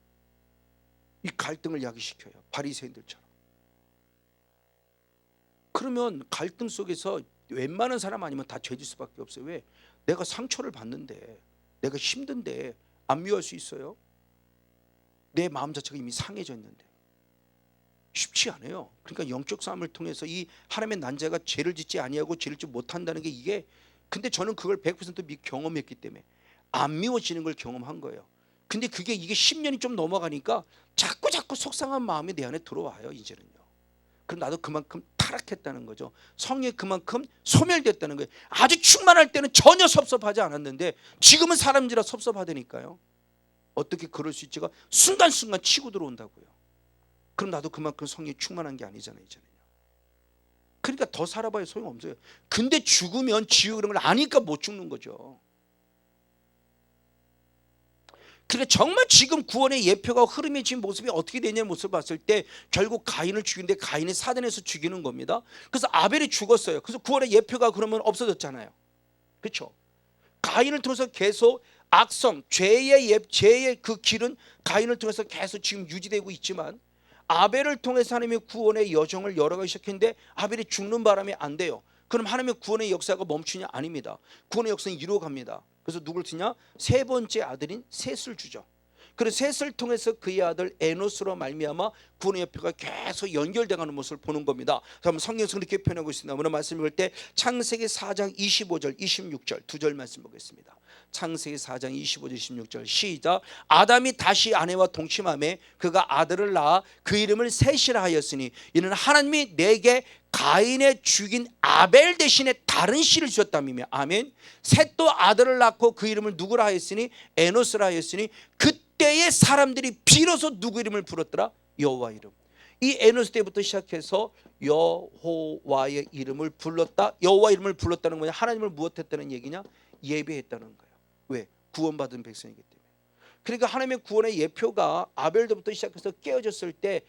이 갈등을 야기시켜요, 바리새인들처럼. 그러면 갈등 속에서 웬만한 사람 아니면 다 죄질 수밖에 없어요. 왜? 내가 상처를 받는데, 내가 힘든데 안 미워할 수 있어요? 내 마음 자체가 이미 상해져 있는데 쉽지 않아요. 그러니까 영적 싸움을 통해서 이 하나님의 난자가 죄를 짓지 아니하고 죄를 짓지 못한다는 게, 이게, 근데 저는 그걸 100% 경험했기 때문에 안 미워지는 걸 경험한 거예요. 근데 이게 10년이 좀 넘어가니까 자꾸 속상한 마음이 내 안에 들어와요, 이제는요. 그럼 나도 그만큼 타락했다는 거죠. 성령이 그만큼 소멸됐다는 거예요. 아주 충만할 때는 전혀 섭섭하지 않았는데 지금은 사람들이라 섭섭하다니까요. 어떻게 그럴 수 있지가 순간순간 치고 들어온다고요. 그럼 나도 그만큼 성령이 충만한 게 아니잖아요, 이제는요. 그러니까 더 살아봐야 소용없어요. 근데 죽으면 지옥 그런 걸 아니까 못 죽는 거죠. 그러니까 정말 지금 구원의 예표가 흐름의 지금 모습이 어떻게 되냐는 모습을 봤을 때 결국 가인을 죽이는데 가인이 사단에서 죽이는 겁니다. 그래서 아벨이 죽었어요. 그래서 구원의 예표가 그러면 없어졌잖아요. 그렇죠? 가인을 통해서 계속 악성, 죄의 그 길은 가인을 통해서 계속 지금 유지되고 있지만, 아벨을 통해서 하나님의 구원의 여정을 열어가기 시작했는데 아벨이 죽는 바람에 안 돼요. 그럼 하나님의 구원의 역사가 멈추냐? 아닙니다. 구원의 역사는 이루어갑니다. 그래서 누굴 주냐? 세 번째 아들인 셋을 주죠. 그래서 셋을 통해서 그의 아들 에노스로 말미암아 구원의 여표가 계속 연결되어가는 모습을 보는 겁니다. 그럼 성경에서 그렇게 표현하고 있습니다. 오늘 말씀 읽을 때 창세기 4장 25절 26절 두 절 말씀 보겠습니다. 창세기 4장 25절 26절 시작. 아담이 다시 아내와 동침하매 그가 아들을 낳아 그 이름을 셋이라 하였으니 이는 하나님이 내게 가인의 죽인 아벨 대신에 다른 씨를 주셨다며. 아멘. 셋도 아들을 낳고 그 이름을 누구라 하였으니 에노스라 하였으니 그때의 사람들이 비로소 누구 이름을 불렀더라? 여호와 이름. 이 에노스 때부터 시작해서 여호와의 이름을 불렀다. 여호와 이름을 불렀다는 거냐? 하나님을 무엇했다는 얘기냐? 예배했다는 거예요. 왜? 구원받은 백성이기 때문에. 그러니까 하나님의 구원의 예표가 아벨부터 시작해서 깨어졌을 때,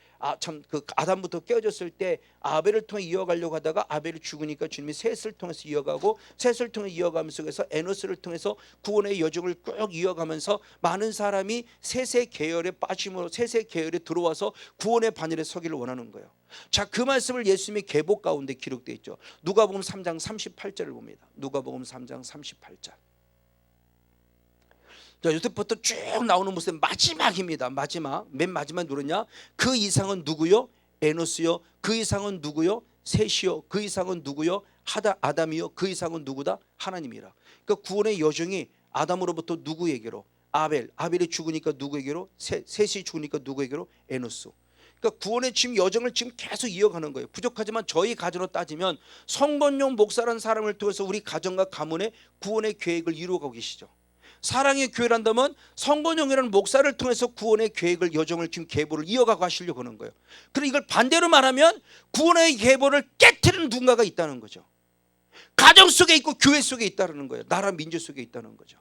그 아담부터 깨어졌을 때 아벨을 통해 이어가려고 하다가 아벨이 죽으니까 주님이 셋을 통해서 이어가고, 셋을 통해 이어가면서 그래서 에노스를 통해서 구원의 여정을 쭉 이어가면서 많은 사람이 셋의 계열에 빠짐으로 셋의 계열에 들어와서 구원의 반열에 서기를 원하는 거예요. 자, 그 말씀을 예수님의 계보 가운데 기록되어 있죠. 누가복음 3장 38절을 봅니다. 누가복음 3장 38절. 자, 요셉부터 쭉 나오는 모습 마지막입니다. 맨 마지막 누구냐? 그 이상은 누구요? 에노스요. 그 이상은 누구요? 셋이요. 그 이상은 누구요? 아담이요. 그 이상은 누구다? 하나님이라. 그러니까 구원의 여정이 아담으로부터 누구에게로? 아벨이 죽으니까 누구에게로? 셋이 죽으니까 누구에게로? 에노스. 그러니까 구원의 지금 여정을 지금 계속 이어가는 거예요. 부족하지만 저희 가정으로 따지면 성건용 목사라는 사람을 통해서 우리 가정과 가문의 구원의 계획을 이루어가고 계시죠. 사랑의 교회란다면 성건용이라는 목사를 통해서 구원의 계획을 여정을 지금 계보를 이어가고 하시려고 하는 거예요. 그리고 이걸 반대로 말하면 구원의 계보를 깨트리는 누군가가 있다는 거죠. 가정 속에 있고 교회 속에 있다는 거예요. 나라 민족 속에 있다는 거죠.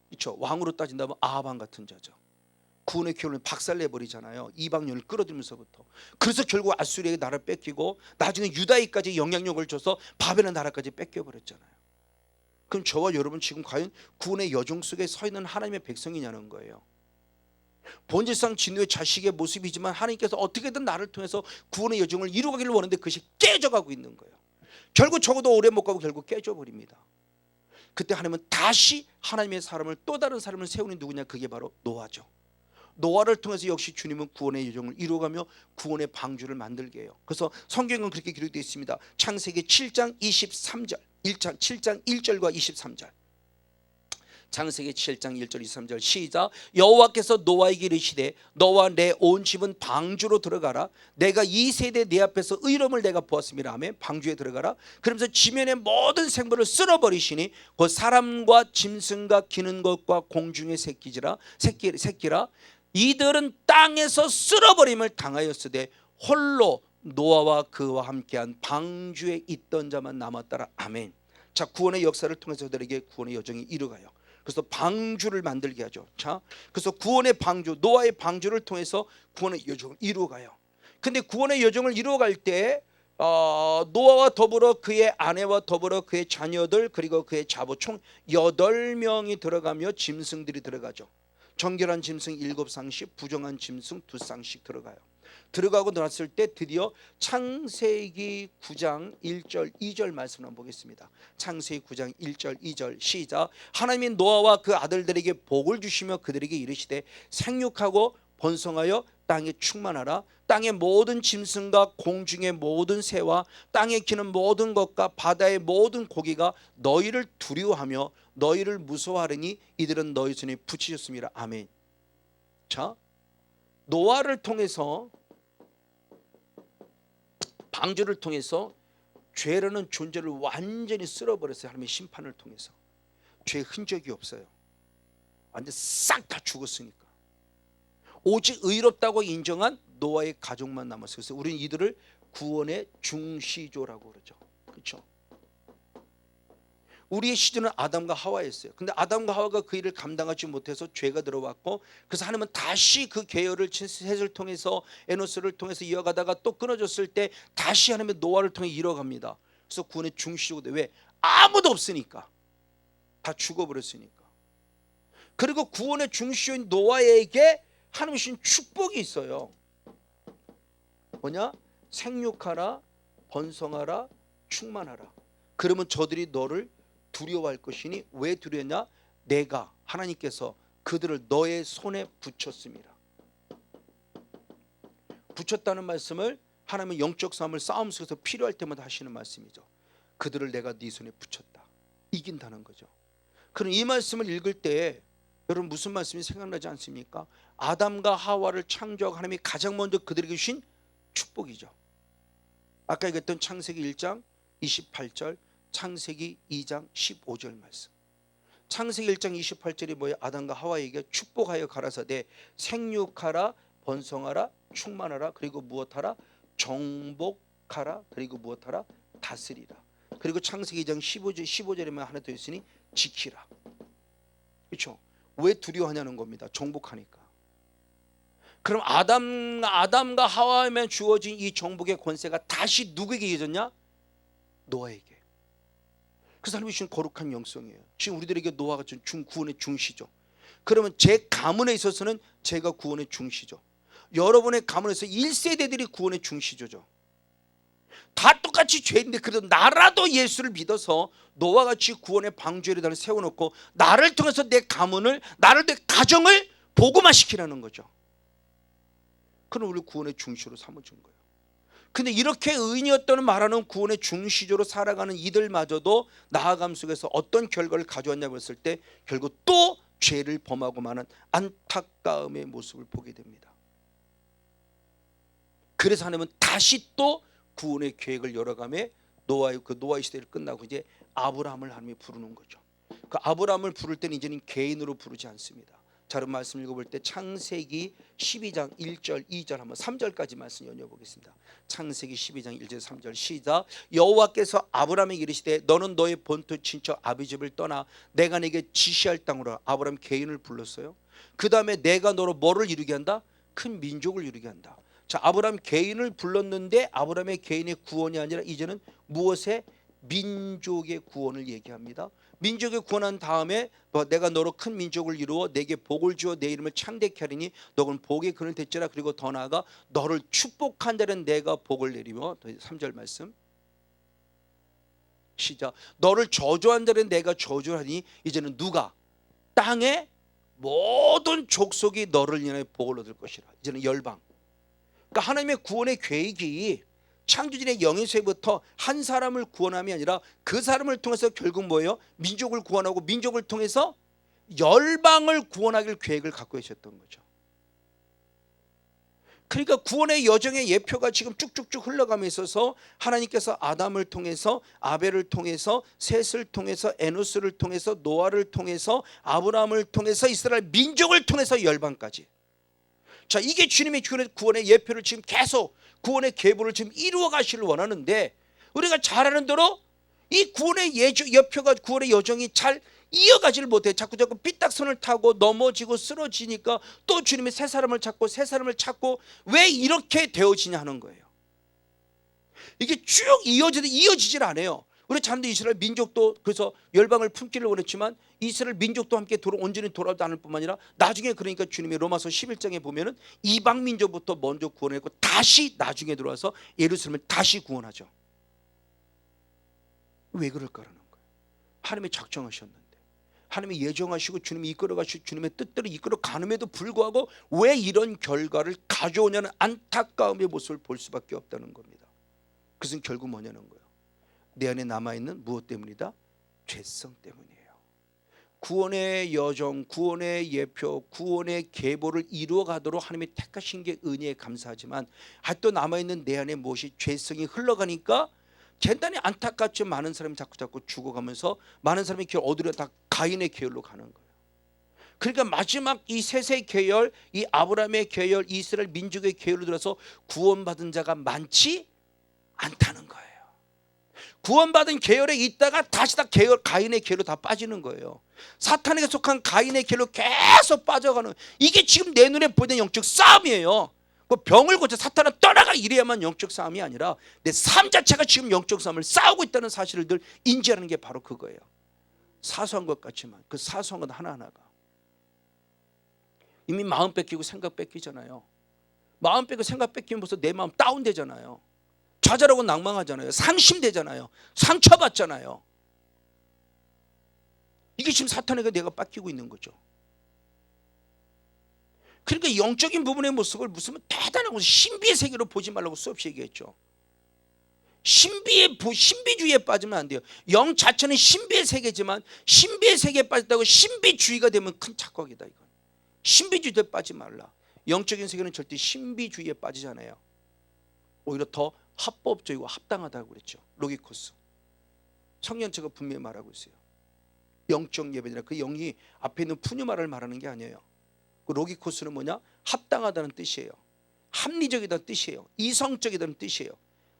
그렇죠? 왕으로 따진다면 아하방 같은 자죠. 구원의 계획을 박살내버리잖아요. 이방인을 끌어들면서부터. 그래서 결국 아수리에게 나라를 뺏기고 나중에 유다에까지 영향력을 줘서 바벨의 나라까지 뺏겨버렸잖아요. 그럼 저와 여러분 지금 과연 구원의 여정 속에 서 있는 하나님의 백성이냐는 거예요. 본질상 진노의 자식의 모습이지만 하나님께서 어떻게든 나를 통해서 구원의 여정을 이루어가기를 원하는데 그것이 깨져가고 있는 거예요. 결국 적어도 오래 못 가고 결국 깨져버립니다. 그때 하나님은 다시 하나님의 사람을, 또 다른 사람을 세우는 누구냐? 그게 바로 노아죠. 노아를 통해서 역시 주님은 구원의 여정을 이루어가며 구원의 방주를 만들게 해요. 그래서 성경은 그렇게 기록되어 있습니다. 창세기 7장 23절 7장 1절과 23절 창세기 7장 1절 23절 시작. 여호와께서 노아에게 이르시되 너와 내 온 집은 방주로 들어가라. 내가 이 세대 내 앞에서 의로움을 내가 보았음이라 하며 방주에 들어가라. 그러면서 지면의 모든 생물을 쓸어버리시니 곧 사람과 짐승과 기는 것과 공중의 새끼라 이들은 땅에서 쓸어버림을 당하였으되 홀로 노아와 그와 함께한 방주에 있던 자만 남았더라. 아멘. 자, 구원의 역사를 통해서 그들에게 구원의 여정이 이루어가요. 그래서 방주를 만들게 하죠. 자, 그래서 구원의 방주, 노아의 방주를 통해서 구원의 여정을 이루어가요. 근데 구원의 여정을 이루어갈 때 노아와 더불어 그의 아내와 더불어 그의 자녀들 그리고 그의 자부 총 8명이 들어가며 짐승들이 들어가죠. 정결한 짐승 7쌍씩, 부정한 짐승 2쌍씩 들어가요. 들어가고 나왔을 때 드디어 창세기 9장 1절 2절 말씀을 한번 보겠습니다. 창세기 9장 1절 2절 시작. 하나님이 노아와 그 아들들에게 복을 주시며 그들에게 이르시되 생육하고 번성하여 땅에 충만하라. 땅의 모든 짐승과 공중의 모든 새와 땅에 기는 모든 것과 바다의 모든 고기가 너희를 두려워하며 너희를 무서워하리니 이들은 너희 손에 붙이셨습니다. 아멘. 자, 노아를 통해서 방주를 통해서 죄라는 존재를 완전히 쓸어버렸어요. 하나님의 심판을 통해서. 죄의 흔적이 없어요. 완전 싹 다 죽었으니까. 오직 의롭다고 인정한 노아의 가족만 남았어요. 그래서 우리는 이들을 구원의 중시조라고 그러죠. 그렇죠? 우리의 시조는 아담과 하와였어요. 근데 아담과 하와가 그 일을 감당하지 못해서 죄가 들어왔고, 그래서 하나님은 다시 그 계열을 셋을 통해서 에노스를 통해서 이어가다가 또 끊어졌을 때 다시 하나님의 노아를 통해 이어갑니다. 그래서 구원의 중시조가 왜? 아무도 없으니까. 다 죽어버렸으니까. 그리고 구원의 중시조인 노아에게 하나님 주신 축복이 있어요. 뭐냐? 생육하라, 번성하라, 충만하라. 그러면 저들이 너를 두려워할 것이니 왜 두려웠냐? 내가 하나님께서 그들을 너의 손에 붙였습니다. 붙였다는 말씀을 하나님은 영적 싸움 속에서 필요할 때마다 하시는 말씀이죠. 그들을 내가 네 손에 붙였다. 이긴다는 거죠. 그럼 이 말씀을 읽을 때 여러분 무슨 말씀이 생각나지 않습니까? 아담과 하와를 창조하고 하나님이 가장 먼저 그들에게 주신 축복이죠. 아까 얘기했던 창세기 1장 28절, 창세기 2장 15절 말씀. 창세기 1장 28절이 뭐예요? 아담과 하와에게 축복하여 가라사대 생육하라, 번성하라, 충만하라, 그리고 무엇하라? 정복하라, 그리고 무엇하라? 다스리라. 그리고 창세기 2장 15절에만 하나 더 있으니 지키라. 그렇죠? 왜 두려워하냐는 겁니다. 정복하니까. 그럼 아담과 하와에만 주어진 이 정복의 권세가 다시 누구에게 이어졌냐? 노아에게. 그래서 하나님이 주신 거룩한 영성이에요. 지금 우리들에게 노아가 준 구원의 중시죠. 그러면 제 가문에 있어서는 제가 구원의 중시죠. 여러분의 가문에서 1세대들이 구원의 중시조죠. 다 똑같이 죄인데 그래도 나라도 예수를 믿어서 노아와 같이 구원의 방주를 세워놓고 나를 통해서 내 가문을, 나를 내 가정을 복음화시키라는 거죠. 그럼 우리 구원의 중시로 삼아준 거예요. 근데 이렇게 의인이었다는 말하는 구원의 중시조로 살아가는 이들마저도 나아감 속에서 어떤 결과를 가져왔냐고 했을 때 결국 또 죄를 범하고 마는 안타까움의 모습을 보게 됩니다. 그래서 하나님은 다시 또 구원의 계획을 열어가며 노아의 시대를 끝나고 이제 아브라함을 하나님이 부르는 거죠. 그 아브라함을 부를 때는 이제는 개인으로 부르지 않습니다. 자, 그럼 말씀 읽어볼 때 창세기 12장 1절 2절 한번 3절까지 말씀 연이어보겠습니다. 창세기 12장 1절 3절 시작. 여호와께서 아브라함에게 이르시되 너는 너의 본토 친척 아비 집을 떠나 내가 내게 지시할 땅으로. 아브라함 개인을 불렀어요. 그 다음에 내가 너로 뭐를 이루게 한다? 큰 민족을 이루게 한다. 자, 아브라함 개인을 불렀는데 아브라함의 개인의 구원이 아니라 이제는 무엇의? 민족의 구원을 얘기합니다. 민족의 구원한 다음에 내가 너로 큰 민족을 이루어 내게 복을 주어 내 이름을 창대케 하리니 너는 복의 근을 대지라. 그리고 더 나아가 너를 축복한 자는 내가 복을 내리며. 3절 말씀 시작. 너를 저주한 자는 내가 저주하니 이제는 누가? 땅의 모든 족속이 너를 인하여 복을 얻을 것이라. 이제는 열방. 그러니까 하나님의 구원의 계획이 창조진의 영에서부터 한 사람을 구원함이 아니라 그 사람을 통해서 결국 뭐예요? 민족을 구원하고 민족을 통해서 열방을 구원하길 계획을 갖고 계셨던 거죠. 그러니까 구원의 여정의 예표가 지금 쭉쭉쭉 흘러가며 있어서 하나님께서 아담을 통해서 아벨을 통해서 셋을 통해서 에노스를 통해서 노아를 통해서 아브라함을 통해서 이스라엘 민족을 통해서 열방까지. 자, 이게 주님의 구원의 예표를 지금 계속 구원의 계보를 지금 이루어 가시를 원하는데, 우리가 잘 아는 대로 이 구원의 예표가 구원의 여정이 잘 이어가지를 못해. 자꾸 삐딱선을 타고 넘어지고 쓰러지니까 또 주님이 새 사람을 찾고 왜 이렇게 되어지냐 하는 거예요. 이게 쭉 이어지질 않아요. 우리 자녀도 이스라엘 민족도 그래서 열방을 품기를 원했지만 이스라엘 민족도 함께 온전히 돌아오지 않을 뿐만 아니라 나중에 그러니까 주님이 로마서 11장에 보면은 이방 민족부터 먼저 구원했고 다시 나중에 들어와서 예루살렘을 다시 구원하죠. 왜 그럴까라는 거예요. 하나님이 작정하셨는데, 하나님이 예정하시고 주님이 이끌어가시고 주님의 뜻대로 이끌어가는에도 불구하고 왜 이런 결과를 가져오냐는 안타까움의 모습을 볼 수밖에 없다는 겁니다. 그것은 결국 뭐냐는 거예요. 내 안에 남아있는 무엇 때문이다? 죄성 때문이에요. 구원의 여정, 구원의 예표, 구원의 계보를 이루어가도록 하나님이 택하신 게 은혜에 감사하지만 아직도 남아있는 내 안에 무엇이 죄성이 흘러가니까简单히 안타깝지 많은 사람이 자꾸 죽어가면서 많은 사람이 어디로 다 가인의 계열로 가는 거예요. 그러니까 마지막 이 셋의 계열, 이 아브라함의 계열, 이스라엘 민족의 계열로 들어서 구원받은 자가 많지 않다는 거예요. 구원받은 계열에 있다가 다시 다 가인의 계열로 다 빠지는 거예요. 사탄에게 속한 가인의 계열로 계속 빠져가는, 이게 지금 내 눈에 보이는 영적 싸움이에요. 그 병을 고쳐 사탄은 떠나가 이래야만 영적 싸움이 아니라 내 삶 자체가 지금 영적 싸움을 싸우고 있다는 사실을 늘 인지하는 게 바로 그거예요. 사소한 것 같지만 그 사소한 것 하나하나가 이미 마음 뺏기고 생각 뺏기잖아요. 마음 뺏기고 생각 뺏기면 벌써 내 마음 다운되잖아요. 좌절하고 낭망하잖아요. 상심되잖아요. 상처받잖아요. 이게 지금 사탄에게 내가 뺏기고 있는 거죠. 그러니까 영적인 부분의 모습을 무슨 대단하고 신비의 세계로 보지 말라고 수없이 얘기했죠. 신비주의에 빠지면 안 돼요. 영 자체는 신비의 세계지만 신비의 세계에 빠졌다고 신비주의가 되면 큰 착각이다. 이건 신비주의에 빠지지 말라. 영적인 세계는 절대 신비주의에 빠지잖아요. 오히려 더 합법적이고 합당하다고 그랬죠. 로기코스. 성년체가 분명히 말하고 있어요. 영적 예배니라. 그 영이 앞에 있는 푸뉴마를 말하는 게 아니에요. 그 로기코스는 뭐냐? 합당하다는 뜻이에요. 합리적이다는 뜻이에요. 이성적이다는 뜻이에요.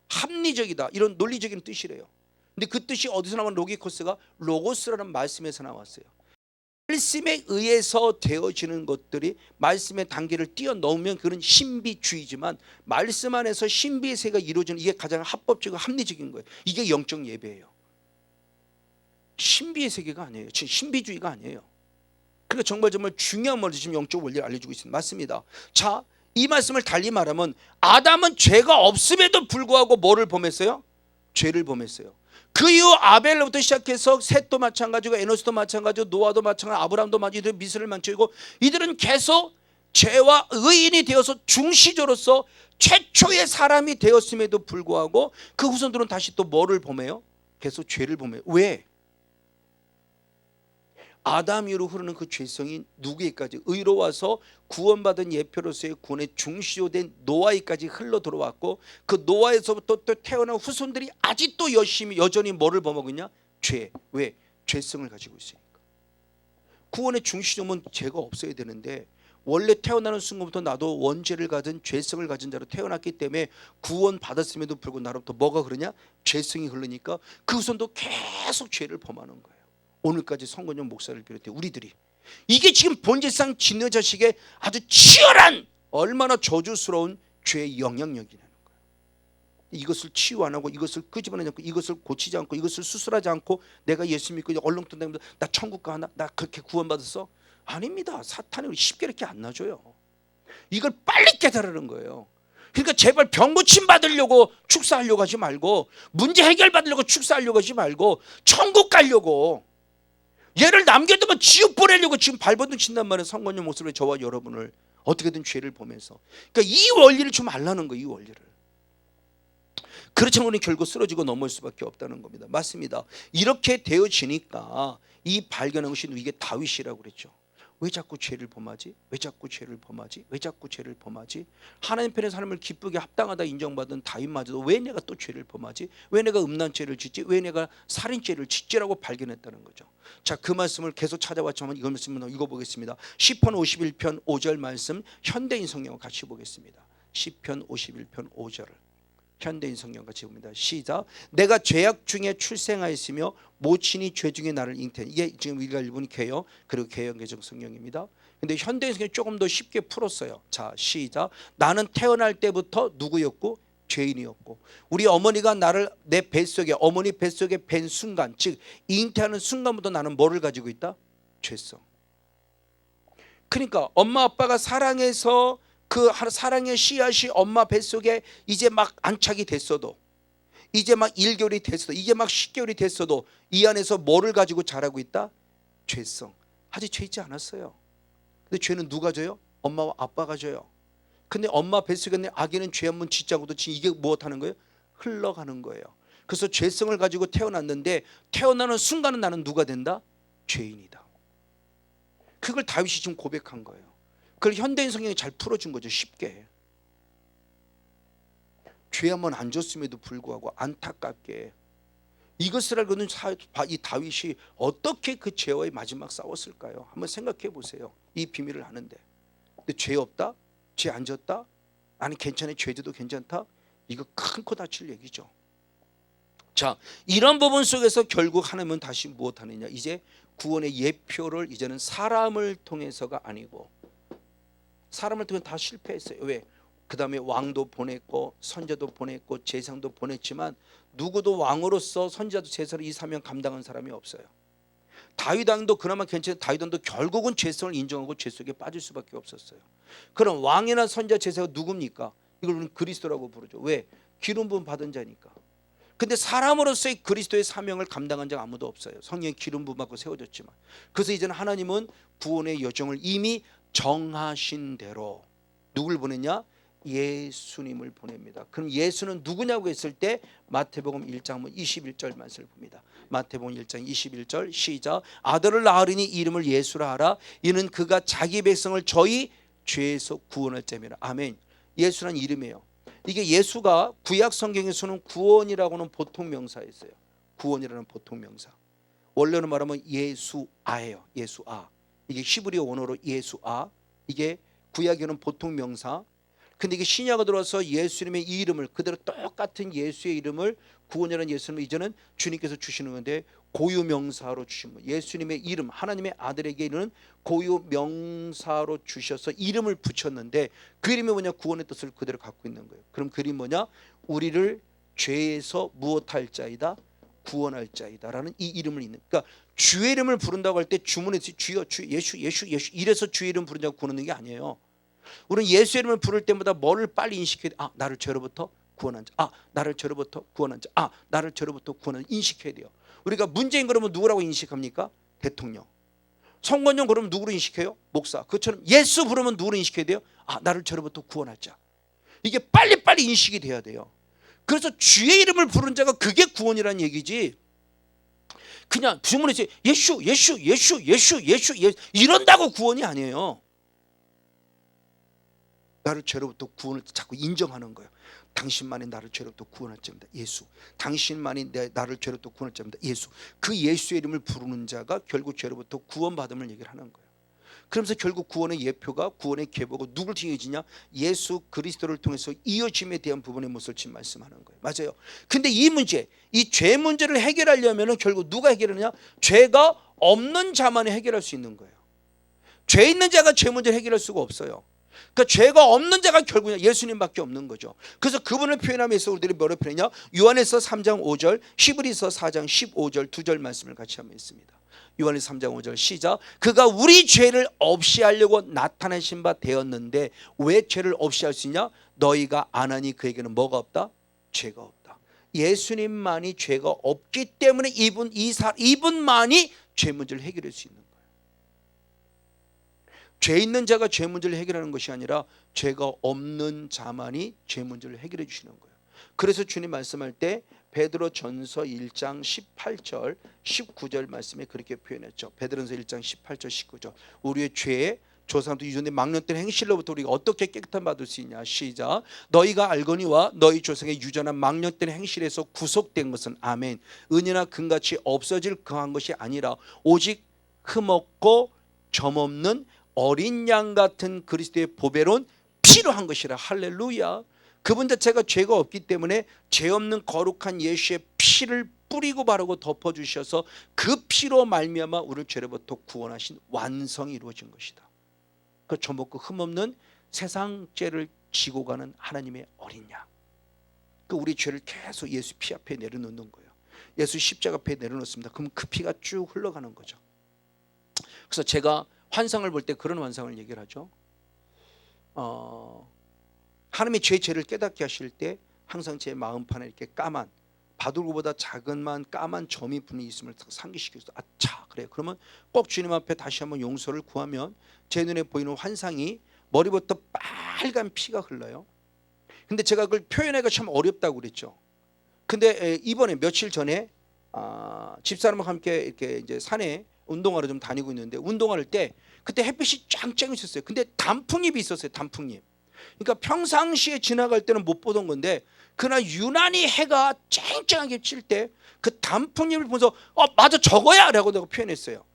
합리적이다, 이런 논리적인 뜻이래요. 근데 그 뜻이 어디서 나온 로기코스가 로고스라는 말씀에서 나왔어요. 말씀에 의해서 되어지는 것들이 말씀의 단계를 뛰어넘으면 그건 신비주의지만 말씀 안에서 신비의 세계가 이루어지는, 이게 가장 합법적이고 합리적인 거예요. 이게 영적 예배예요. 신비의 세계가 아니에요. 신비주의가 아니에요. 그러니까 정말 중요한 말을 지금 영적 원리를 알려주고 있습니다. 맞습니다. 자, 이 말씀을 달리 말하면 아담은 죄가 없음에도 불구하고 뭐를 범했어요? 죄를 범했어요. 그 이후 아벨로부터 시작해서 셋도 마찬가지고 에노스도 마찬가지고 노아도 마찬가지고 아브라함도 마찬가지고 미스를 마찬가지고 이들은 계속 죄와 의인이 되어서 중시자로서 최초의 사람이 되었음에도 불구하고 그 후손들은 다시 또 뭐를 범해요? 계속 죄를 범해요. 왜? 아담 이후로 흐르는 그 죄성이 누구에까지 의로워서 구원받은 예표로서의 구원의 중시조된 노아에까지 흘러 들어왔고 그 노아에서부터 또 태어난 후손들이 아직도 여전히 뭐를 범하고 있냐? 죄. 왜? 죄성을 가지고 있으니까. 구원의 중시조는 죄가 없어야 되는데 원래 태어나는 순간부터 나도 원죄를 가진 죄성을 가진 자로 태어났기 때문에 구원 받았음에도 불구하고 나로부터 뭐가 그러냐? 죄성이 흐르니까 그 후손도 계속 죄를 범하는 거예요. 오늘까지 성건영 목사를 비롯해 우리들이 이게 지금 본질상 진노 자식의 아주 치열한 얼마나 저주스러운 죄의 영향력이라는 거예요. 이것을 치유 안 하고 이것을 끄집어내지 않고 이것을 고치지 않고 이것을 수술하지 않고 내가 예수 믿고 얼렁뚱땅 나 천국 가나? 나 그렇게 구원받았어? 아닙니다. 사탄이 쉽게 이렇게 안 놔줘요. 이걸 빨리 깨달으는 거예요. 그러니까 제발 병 고침 받으려고 축사하려고 하지 말고 문제 해결 받으려고 축사하려고 하지 말고 천국 가려고 얘를 남겨두면 지옥 보내려고 지금 발버둥 친단 말이에요. 성건용 목소리 저와 여러분을 어떻게든 죄를 보면서. 그러니까 이 원리를 좀 알라는 거예요. 이 원리를. 그렇지만 우리는 결국 쓰러지고 넘어올 수밖에 없다는 겁니다. 맞습니다. 이렇게 되어지니까 이 발견한 것이 이게 다윗이라고 그랬죠. 왜 자꾸 죄를 범하지? 왜 자꾸 죄를 범하지? 왜 자꾸 죄를 범하지? 하나님 편에 삶을 기쁘게 합당하다 인정받은 다윗마저도 왜 내가 또 죄를 범하지? 왜 내가 음란죄를 짓지? 왜 내가 살인죄를 짓지라고 발견했다는 거죠. 자, 그 말씀을 계속 찾아봤지만 이거 말씀을 읽어보겠습니다. 시편 51편 5절 말씀 현대인 성경을 같이 보겠습니다. 시편 51편 5절을 현대인 성경 같이 봅니다. 시작. 내가 죄악 중에 출생하였으며 모친이 죄 중에 나를 잉태하니. 이게 지금 우리가 읽은 개요 그리고 개역개정 성경입니다. 근데 현대인 성경이 조금 더 쉽게 풀었어요. 자, 시작. 나는 태어날 때부터 누구였고? 죄인이었고, 우리 어머니가 나를 내 뱃속에, 어머니 뱃속에 뵌 순간, 즉 잉태하는 순간부터 나는 뭐를 가지고 있다? 죄성. 그러니까 엄마 아빠가 사랑해서 그 사랑의 씨앗이 엄마 뱃속에 이제 막 안착이 됐어도, 이제 막 1개월이 됐어도, 이제 막 10개월이 됐어도 이 안에서 뭐를 가지고 자라고 있다? 죄성. 아직 죄 있지 않았어요. 근데 죄는 누가 져요? 엄마와 아빠가 져요. 근데 엄마 뱃속에 있는 아기는 죄 한번 짓지 않고도 지금 이게 무엇하는 거예요? 흘러가는 거예요. 그래서 죄성을 가지고 태어났는데 태어나는 순간은 나는 누가 된다? 죄인이다. 그걸 다윗이 지금 고백한 거예요. 그걸 현대인 성경이 잘 풀어준 거죠. 쉽게. 죄 한번 안 졌음에도 불구하고 안타깝게 이것을 알고는 이 다윗이 어떻게 그 죄와의 마지막 싸웠을까요? 한번 생각해 보세요. 이 비밀을 아는데. 근데 죄 없다? 죄 안 졌다? 나는 괜찮아, 죄져도 괜찮다? 이거 큰 코 다칠 얘기죠. 자, 이런 부분 속에서 결국 하나님은 다시 무엇하느냐? 이제 구원의 예표를 이제는 사람을 통해서가 아니고, 사람을 통해 다 실패했어요. 왜? 그 다음에 왕도 보냈고 선자도 보냈고 제사장도 보냈지만 누구도 왕으로서 선지자도 제사를 이 사명 감당한 사람이 없어요. 다윗 왕도 그나마 괜찮은 다윗 왕도 결국은 죄성을 인정하고 죄 속에 빠질 수밖에 없었어요. 그럼 왕이나 선자 제사가 누굽니까? 이걸 우리는 그리스도라고 부르죠. 왜? 기름 부음 받은 자니까. 근데 사람으로서의 그리스도의 사명을 감당한 자가 아무도 없어요. 성령의 기름 부음 받고 세워졌지만. 그래서 이제는 하나님은 구원의 여정을 이미 정하신 대로 누굴 보냈냐? 예수님을 보냅니다. 그럼 예수는 누구냐고 했을 때 마태복음 1장 21절 말씀을 봅니다. 마태복음 1장 21절 시작. 아들을 낳으리니 이름을 예수라 하라. 이는 그가 자기 백성을 저희 죄에서 구원할 자입니다. 아멘. 예수란 이름이에요. 이게 예수가 구약 성경에서는 구원이라고는 보통 명사였어요. 구원이라는 보통 명사. 원래는 말하면 예수아예요. 예수아. 이게 히브리어 원어로 예수아. 이게 구약에는 보통 명사. 근데 이게 신약에 들어와서 예수님의 이 이름을 그대로 똑같은 예수의 이름을 구원이라는 예수님을 이제는 주님께서 주시는 건데 고유 명사로 주신 거예요. 예수님의 이름, 하나님의 아들에게는 고유 명사로 주셔서 이름을 붙였는데 그 이름이 뭐냐? 구원의 뜻을 그대로 갖고 있는 거예요. 그럼 그 이름이 뭐냐? 우리를 죄에서 무엇할 자이다? 구원할 자이다라는 이 이름을 있는. 그러니까 주의 이름을 부른다고 할 때 주문에서 주여, 주, 예수 이래서 주의 이름 부른다고 부르는 게 아니에요. 우리는 예수 이름을 부를 때마다 뭐를 빨리 인식해야 돼? 아, 나를 죄로부터 구원한 자. 아, 나를 죄로부터 구원한 자. 아, 나를 죄로부터 구원한 자. 인식해야 돼요. 우리가 문재인 그러면 누구라고 인식합니까? 대통령. 성건용 그러면 누구로 인식해요? 목사. 그처럼 예수 부르면 누구로 인식해야 돼요? 아, 나를 죄로부터 구원할 자. 이게 빨리빨리 인식이 돼야 돼요. 그래서 주의 이름을 부른 자가 그게 구원이라는 얘기지. 그냥 주문에서 예수 이런다고 구원이 아니에요. 나를 죄로부터 구원을 자꾸 인정하는 거예요. 당신만이 나를 죄로부터 구원할 자입니다. 예수. 당신만이 나를 죄로부터 구원할 자입니다. 예수. 그 예수의 이름을 부르는 자가 결국 죄로부터 구원받음을 얘기를 하는 거예요. 그러면서 결국 구원의 예표가 구원의 계보가 누굴 통해 이어지냐? 예수 그리스도를 통해서 이어짐에 대한 부분의 못을 지금 말씀하는 거예요. 맞아요. 근데 이 문제, 이 죄 문제를 해결하려면 결국 누가 해결하느냐? 죄가 없는 자만이 해결할 수 있는 거예요. 죄 있는 자가 죄 문제를 해결할 수가 없어요. 그러니까 죄가 없는 자가 결국 예수님밖에 없는 거죠. 그래서 그분을 표현하면서 우리들이 뭐로 표현했냐? 요한에서 3장 5절, 히브리서 4장 15절 두 절 말씀을 같이 한번 했습니다. 요한에서 3장 5절 시작. 그가 우리 죄를 없이 하려고 나타내신 바 되었는데 왜 죄를 없이 할 수 있냐? 너희가 안 하니 그에게는 뭐가 없다? 죄가 없다. 예수님만이 죄가 없기 때문에 이분만이 죄 문제를 해결할 수 있는 거예요. 죄 있는 자가 죄 문제를 해결하는 것이 아니라 죄가 없는 자만이 죄 문제를 해결해 주시는 거예요. 그래서 주님 말씀할 때 베드로전서 1장 18절 19절 말씀에 그렇게 표현했죠. 베드로전서 1장 18절 19절. 우리의 죄에 조상도 유전된 망령된 행실로부터 우리가 어떻게 깨끗함 받을 수 있냐. 시작. 너희가 알거니와 너희 조상의 유전한 망령된 행실에서 구속된 것은 아멘 은이나 금같이 없어질 그한 것이 아니라 오직 흠없고 점없는 어린 양 같은 그리스도의 보배로운 피로 한 것이라. 할렐루야. 그분 자체가 죄가 없기 때문에 죄 없는 거룩한 예수의 피를 뿌리고 바르고 덮어주셔서 그 피로 말미암아 우리를 죄로부터 구원하신 완성이 이루어진 것이다. 그 점없고 흠없는 세상 죄를 지고 가는 하나님의 어린 양. 그 우리 죄를 계속 예수 피 앞에 내려놓는 거예요. 예수 십자가 앞에 내려놓습니다. 그럼 그 피가 쭉 흘러가는 거죠. 그래서 제가 환상을 볼 때 그런 환상을 얘기를 하죠. 하나님의 죄를 깨닫게 하실 때 항상 제 마음판에 이렇게 까만 바둑보다 작은만 까만 점이 분이 있음을 상기시켜서 아차 그래 그러면 꼭 주님 앞에 다시 한번 용서를 구하면 제 눈에 보이는 환상이 머리부터 빨간 피가 흘러요. 근데 제가 그걸 표현하기가 참 어렵다고 그랬죠. 근데 이번에 며칠 전에 집사람과 함께 이렇게 이제 산에 운동하러 좀 다니고 있는데 운동할 때 그때 햇빛이 짱짱 있었어요. 근데 단풍잎이 있었어요. 단풍잎. 그러니까 평상시에 지나갈 때는 못 보던 건데 그날 유난히 해가 쨍쨍하게 칠 때 그 단풍잎을 보면서 맞아 저거야 라고 내가 표현했어요.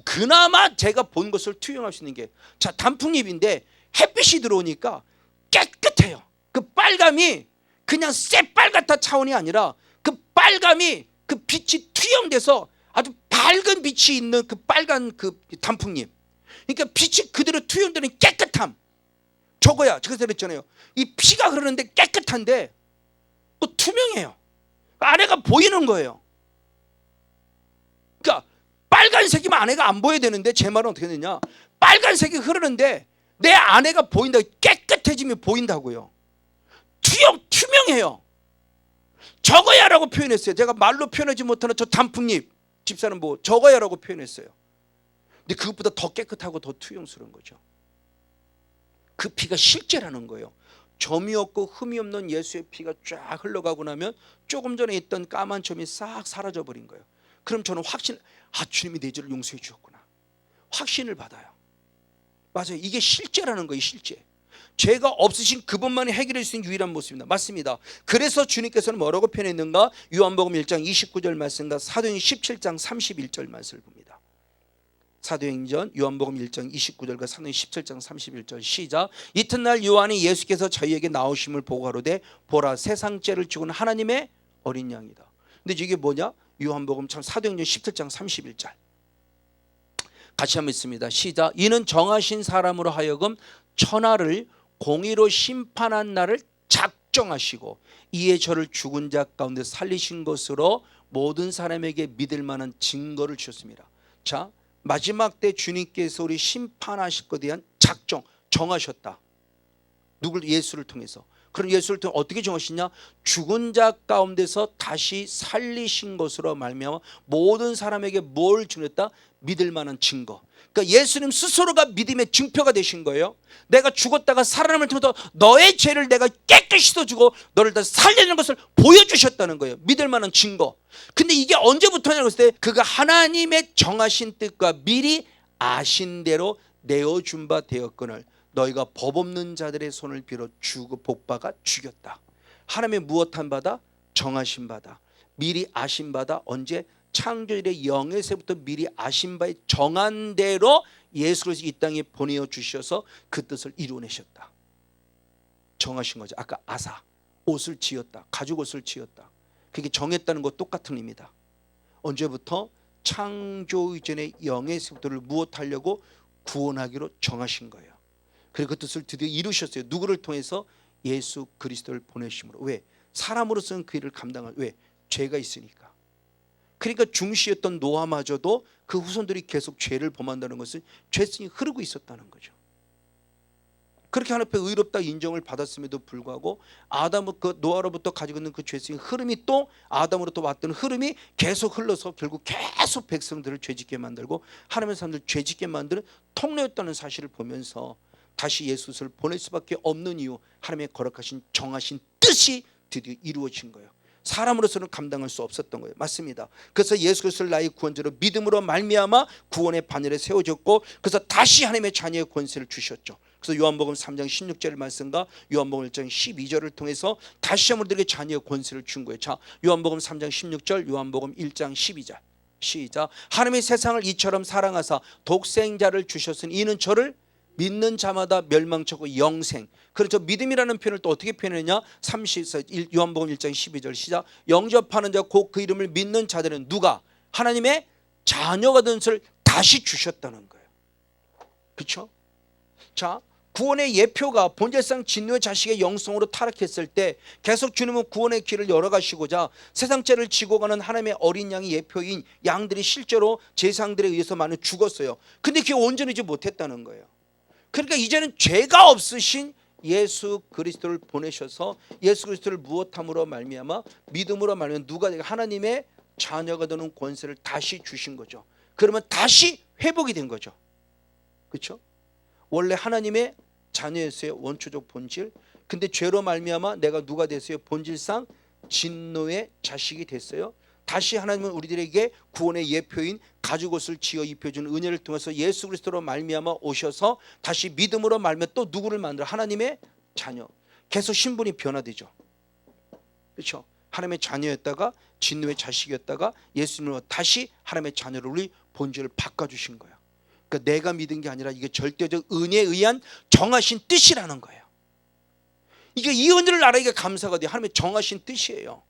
그나마 제가 본 것을 투영할 수 있는 게 자 단풍잎인데 햇빛이 들어오니까 깨끗해요. 그 빨감이 그냥 새빨갛다 차원이 아니라 그 빨감이 그 빛이 투영돼서 아주 밝은 빛이 있는 그 빨간 그 단풍잎. 그러니까 빛이 그대로 투영되는 깨끗함. 저거야. 제가 그랬잖아요. 이 피가 흐르는데 깨끗한데 또 투명해요. 안에가 보이는 거예요. 그러니까 빨간색이면 안에가 안 보여야 되는데 제 말은 어떻게 되냐. 빨간색이 흐르는데 내 안에가 보인다. 깨끗해지면 보인다고요. 투명해요. 저거야 라고 표현했어요. 제가 말로 표현하지 못하는 저 단풍잎 집사는 뭐 저거야 라고 표현했어요. 근데 그것보다 더 깨끗하고 더 투영스러운 거죠. 그 피가 실제라는 거예요. 점이 없고 흠이 없는 예수의 피가 쫙 흘러가고 나면 조금 전에 있던 까만 점이 싹 사라져 버린 거예요. 그럼 저는 주님이 내 죄를 용서해 주었구나. 확신을 받아요. 맞아요. 이게 실제라는 거예요. 실제. 죄가 없으신 그분만이 해결할 수 있는 유일한 모습입니다. 맞습니다. 그래서 주님께서는 뭐라고 표현했는가? 요한복음 1장 29절 말씀과 사도행전 17장 31절 말씀을 봅니다. 사도행전 요한복음 1장 29절과 사도행전 17장 31절 시작. 이튿날 요한이 예수께서 저희에게 나오심을 보고 가로되 보라 세상 죄를 지고는 하나님의 어린 양이다. 근데 이게 뭐냐? 요한복음 참 사도행전 17장 31절 같이 한번 있습니다. 시작. 이는 정하신 사람으로 하여금 천하를 공의로 심판한 날을 작정하시고 이에 저를 죽은 자 가운데 살리신 것으로 모든 사람에게 믿을 만한 증거를 주셨습니다. 자, 마지막 때 주님께서 우리 심판하실 것에 대한 정하셨다. 누굴? 예수를 통해서. 그럼 예수를 통해 어떻게 정하시냐? 죽은 자 가운데서 다시 살리신 것으로 말미암아 모든 사람에게 뭘 주냈다? 믿을 만한 증거. 그러니까 예수님 스스로가 믿음의 증표가 되신 거예요. 내가 죽었다가 살아남을 통해서 너의 죄를 내가 깨끗이 씻어주고 너를 다 살리는 것을 보여주셨다는 거예요. 믿을 만한 증거. 근데 이게 언제부터냐고 했을 때 그가 하나님의 정하신 뜻과 미리 아신 대로 내어준 바 되었거늘 너희가 법 없는 자들의 손을 빌어 주고 복받아 죽였다. 하나님의 무엇한 바다? 정하신 바다. 미리 아신 바다. 언제? 창조일의 영에서부터 미리 아신 바에 정한 대로 예수 그리스도 이 땅에 보내어 주셔서 그 뜻을 이루어내셨다. 정하신 거죠. 아까 아사 옷을 지었다. 가죽 옷을 지었다. 그게 정했다는 것 똑같은 의미다. 언제부터? 창조 이전의 영에서부터를 무엇하려고? 구원하기로 정하신 거예요. 그리고 그 뜻을 드디어 이루셨어요. 누구를 통해서? 예수 그리스도를 보내심으로. 왜? 사람으로서는 그 일을 감당할. 왜? 죄가 있으니까. 그러니까 중시였던 노아마저도 그 후손들이 계속 죄를 범한다는 것은 죄성이 흐르고 있었다는 거죠. 그렇게 하나님 앞에 의롭다 인정을 받았음에도 불구하고 아담 그 노아로부터 가지고 있는 그 죄성의 흐름이 또 아담으로부터 왔던 흐름이 계속 흘러서 결국 계속 백성들을 죄짓게 만들고 하나님의 사람들 죄짓게 만드는 통로였다는 사실을 보면서 다시 예수를 보낼 수밖에 없는 이유, 하나님의 거룩하신 정하신 뜻이 드디어 이루어진 거예요. 사람으로서는 감당할 수 없었던 거예요. 맞습니다. 그래서 예수 그리스도를 나의 구원자로 믿음으로 말미암아 구원의 바늘에 세워졌고, 그래서 다시 하나님의 자녀의 권세를 주셨죠. 그래서 요한복음 3장 16절 말씀과 요한복음 1장 12절을 통해서 다시 한번 우리에게 자녀의 권세를 준 거예요. 자, 요한복음 3장 16절, 요한복음 1장 12절 시작. 하나님의 세상을 이처럼 사랑하사 독생자를 주셨으니 이는 저를 믿는 자마다 멸망치고 영생. 그렇죠. 믿음이라는 표현을 또 어떻게 표현했냐? 요한복음 1장 12절 시작. 영접하는 자 곧 그 이름을 믿는 자들은 누가? 하나님의 자녀가 된 것을 다시 주셨다는 거예요. 그렇죠? 자, 구원의 예표가 본질상 진노의 자식의 영성으로 타락했을 때 계속 주님은 구원의 길을 열어가시고자 세상 죄를 지고 가는 하나님의 어린 양의 예표인 양들이 실제로 제사장들에 의해서 많이 죽었어요. 근데 그게 온전하지 못했다는 거예요. 그러니까 이제는 죄가 없으신 예수 그리스도를 보내셔서 예수 그리스도를 무엇함으로 말미암아 믿음으로 말미암아 누가 하나님의 자녀가 되는 권세를 다시 주신 거죠. 그러면 다시 회복이 된 거죠. 그렇죠? 원래 하나님의 자녀였어요. 원초적 본질. 근데 죄로 말미암아 내가 누가 됐어요? 본질상 진노의 자식이 됐어요. 다시 하나님은 우리들에게 구원의 예표인 가죽옷을 지어 입혀준 은혜를 통해서 예수 그리스도로 말미암아 오셔서 다시 믿음으로 말미암아 또 누구를 만들어? 하나님의 자녀. 계속 신분이 변화되죠. 그렇죠? 하나님의 자녀였다가 진노의 자식이었다가 예수님으로 다시 하나님의 자녀로 우리 본질을 바꿔주신 거예요. 그러니까 내가 믿은 게 아니라 이게 절대적 은혜에 의한 정하신 뜻이라는 거예요. 이게 이 은혜를 알아야 감사가 돼요. 하나님의 정하신 뜻이에요.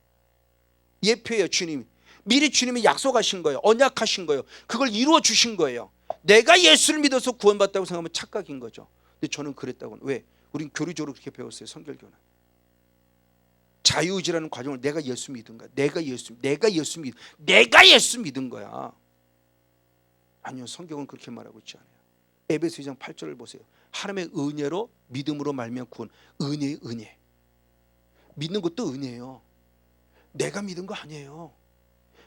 예표예요. 주님이 미리 주님이 약속하신 거예요. 언약하신 거예요. 그걸 이루어 주신 거예요. 내가 예수를 믿어서 구원받다고 생각하면 착각인 거죠. 근데 저는 그랬다고는. 왜? 우린 교리적으로 그렇게 배웠어요. 성결교는 자유의지라는 과정을 내가 예수 믿은 거야. 내가 예수 믿은 거야. 아니요, 성경은 그렇게 말하고 있지 않아요. 에베소 2장 8절을 보세요. 하나님의 은혜로 믿음으로 말미암아 구원. 은혜의 은혜. 믿는 것도 은혜예요. 내가 믿은 거 아니에요.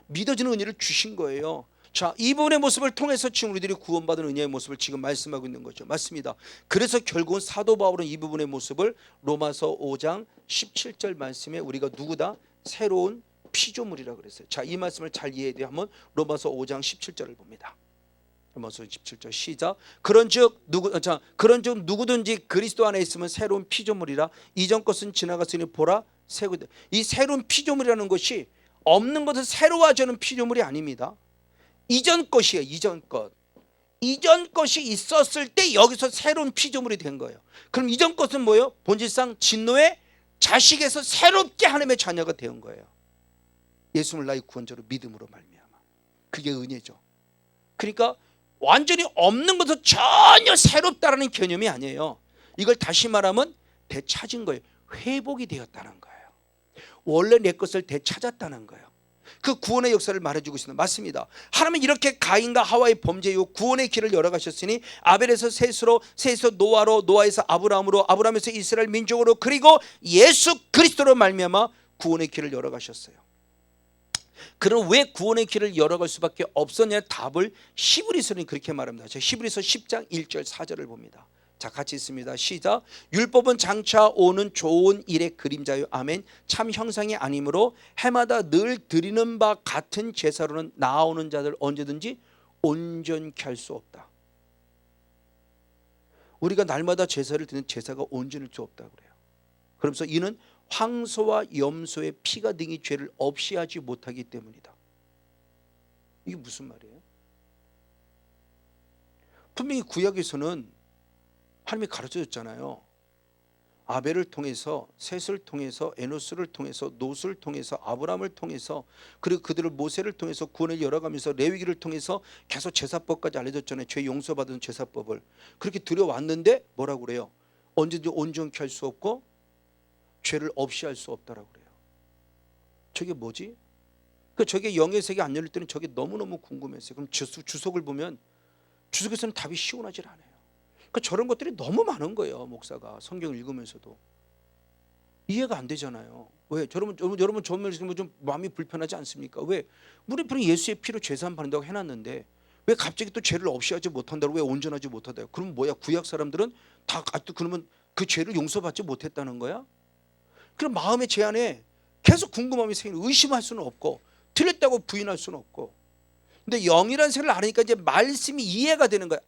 믿어지는 은혜를 주신 거예요. 자, 이 부분의 모습을 통해서 지금 우리들이 구원받은 은혜의 모습을 지금 말씀하고 있는 거죠. 맞습니다. 그래서 결국은 사도 바울은 이 부분의 모습을 로마서 5장 17절 말씀에 우리가 누구다? 새로운 피조물이라 그랬어요. 자, 이 말씀을 잘 이해해야 돼요. 한번 로마서 5장 17절을 봅니다. 로마서 17절 시작. 그런즉 누구든지 그리스도 안에 있으면 새로운 피조물이라 이전 것은 지나갔으니 보라 새고. 이 새로운 피조물이라는 것이 없는 것을 새로 하자는 피조물이 아닙니다. 이전 것이에요. 이전 것. 이전 것이 있었을 때 여기서 새로운 피조물이 된 거예요. 그럼 이전 것은 뭐예요? 본질상 진노의 자식에서 새롭게 하나님의 자녀가 된 거예요. 예수를 나의 구원자로 믿음으로 말미암아. 그게 은혜죠. 그러니까 완전히 없는 것은 전혀 새롭다라는 개념이 아니에요. 이걸 다시 말하면 되찾은 거예요. 회복이 되었다는 거예요. 원래 내 것을 되찾았다는 거예요. 그 구원의 역사를 말해주고 있습니다. 맞습니다. 하나님은 이렇게 가인과 하와의 범죄 이후 구원의 길을 열어가셨으니 아벨에서 셋으로, 셋에서 노아로, 노아에서 아브라함으로, 아브라함에서 이스라엘 민족으로, 그리고 예수 그리스도로 말미암아 구원의 길을 열어가셨어요. 그럼 왜 구원의 길을 열어갈 수밖에 없었냐? 답을 히브리서는 그렇게 말합니다. 히브리서 10장 1절 4절을 봅니다. 자, 같이 있습니다. 시작. 율법은 장차 오는 좋은 일의 그림자요. 아멘. 참 형상이 아니므로 해마다 늘 드리는 바 같은 제사로는 나오는 자들 언제든지 온전케 할 수 없다. 우리가 날마다 제사를 드리는 제사가 온전할 수 없다고 그래요. 그러면서 이는 황소와 염소의 피가 등이 죄를 없이 하지 못하기 때문이다. 이게 무슨 말이에요? 분명히 구약에서는 하나님이 가르쳐줬잖아요. 아벨을 통해서, 셋을 통해서, 에노스를 통해서, 롯을 통해서, 아브라함을 통해서, 그리고 그들을 모세를 통해서 구원을 열어가면서 레위기를 통해서 계속 제사법까지 알려줬잖아요. 죄 용서받은 제사법을. 그렇게 들여왔는데 뭐라고 그래요? 언제든지 온전케 할 수 없고 죄를 없이 할 수 없다라고 그래요. 저게 뭐지? 저게 영의 세계 안 열릴 때는 저게 너무너무 궁금했어요. 그럼 주석을 보면 주석에서는 답이 시원하질 않아요. 그 저런 것들이 너무 많은 거예요. 목사가 성경 읽으면서도 이해가 안 되잖아요. 왜? 여러분 저면 좀 마음이 불편하지 않습니까? 왜? 우리 편은 예수의 피로 죄사함 받는다고 해놨는데 왜 갑자기 또 죄를 없이 하지 못한다고, 왜 온전하지 못하다? 그럼 뭐야? 구약 사람들은 다 그러면 그 죄를 용서받지 못했다는 거야? 그럼 마음의 제 안에 계속 궁금함이 생기는, 의심할 수는 없고 틀렸다고 부인할 수는 없고. 근데 영이라는 세를 알으니까 이제 말씀이 이해가 되는 거야.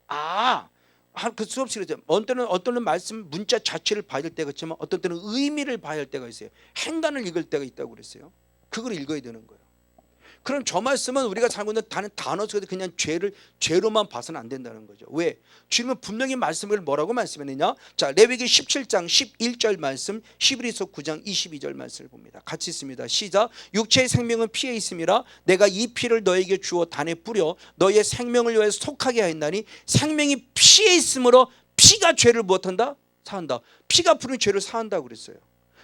그 수없이 그러죠. 어떤 때는 말씀 문자 자체를 봐야 될 때가 있지만 어떤 때는 의미를 봐야 할 때가 있어요. 행간을 읽을 때가 있다고 그랬어요. 그걸 읽어야 되는 거예요. 그럼 저 말씀은 우리가 살고 있는 단어 속에서 그냥 죄로만 봐서는 안 된다는 거죠. 왜? 주님은 분명히 말씀을 뭐라고 말씀했느냐? 자, 레위기 17장 11절 말씀, 히브리서 9장 22절 말씀을 봅니다. 같이 있습니다. 시작. 육체의 생명은 피에 있음이라 내가 이 피를 너에게 주어 단에 뿌려 너의 생명을 위하여 속하게 하였나니 생명이 피에 있으므로 피가 죄를 무엇한다? 사한다. 피가 부른 죄를 사한다고 그랬어요.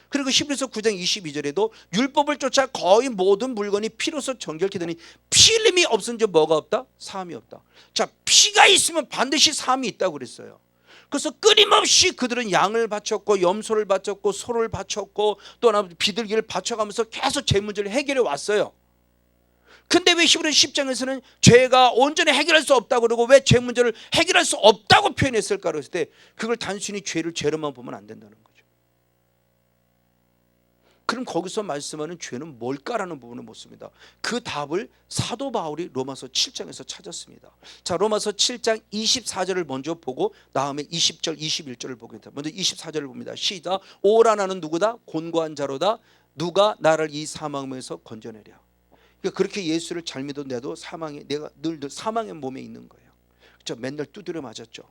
그리고 히브리서 9장 22절에도 율법을 쫓아 거의 모든 물건이 피로서 정결케 되니 피 흘림이 없은 즉 뭐가 없다? 사함이 없다. 자, 피가 있으면 반드시 사함이 있다고 그랬어요. 그래서 끊임없이 그들은 양을 바쳤고 염소를 바쳤고 소를 바쳤고 또 하나 비둘기를 바쳐가면서 계속 죄 문제를 해결해 왔어요. 근데 왜 히브리서 10장에서는 죄가 온전히 해결할 수 없다고 그러고 왜 죄 문제를 해결할 수 없다고 표현했을까 그랬을 때 그걸 단순히 죄로만 보면 안 된다는 거예요. 그럼 거기서 말씀하는 죄는 뭘까라는 부분을 묻습니다. 그 답을 사도 바울이 로마서 7장에서 찾았습니다. 자, 로마서 7장 24절을 먼저 보고 다음에 20절 21절을 보겠습니다. 먼저 24절을 봅니다. 시작. 오라 나는 누구다? 곤고한 자로다. 누가 나를 이 사망에서 건져내랴. 그러니까 그렇게 예수를 잘 믿어내도 내가 늘 사망의 몸에 있는 거예요. 그렇죠? 맨날 두드려 맞았죠.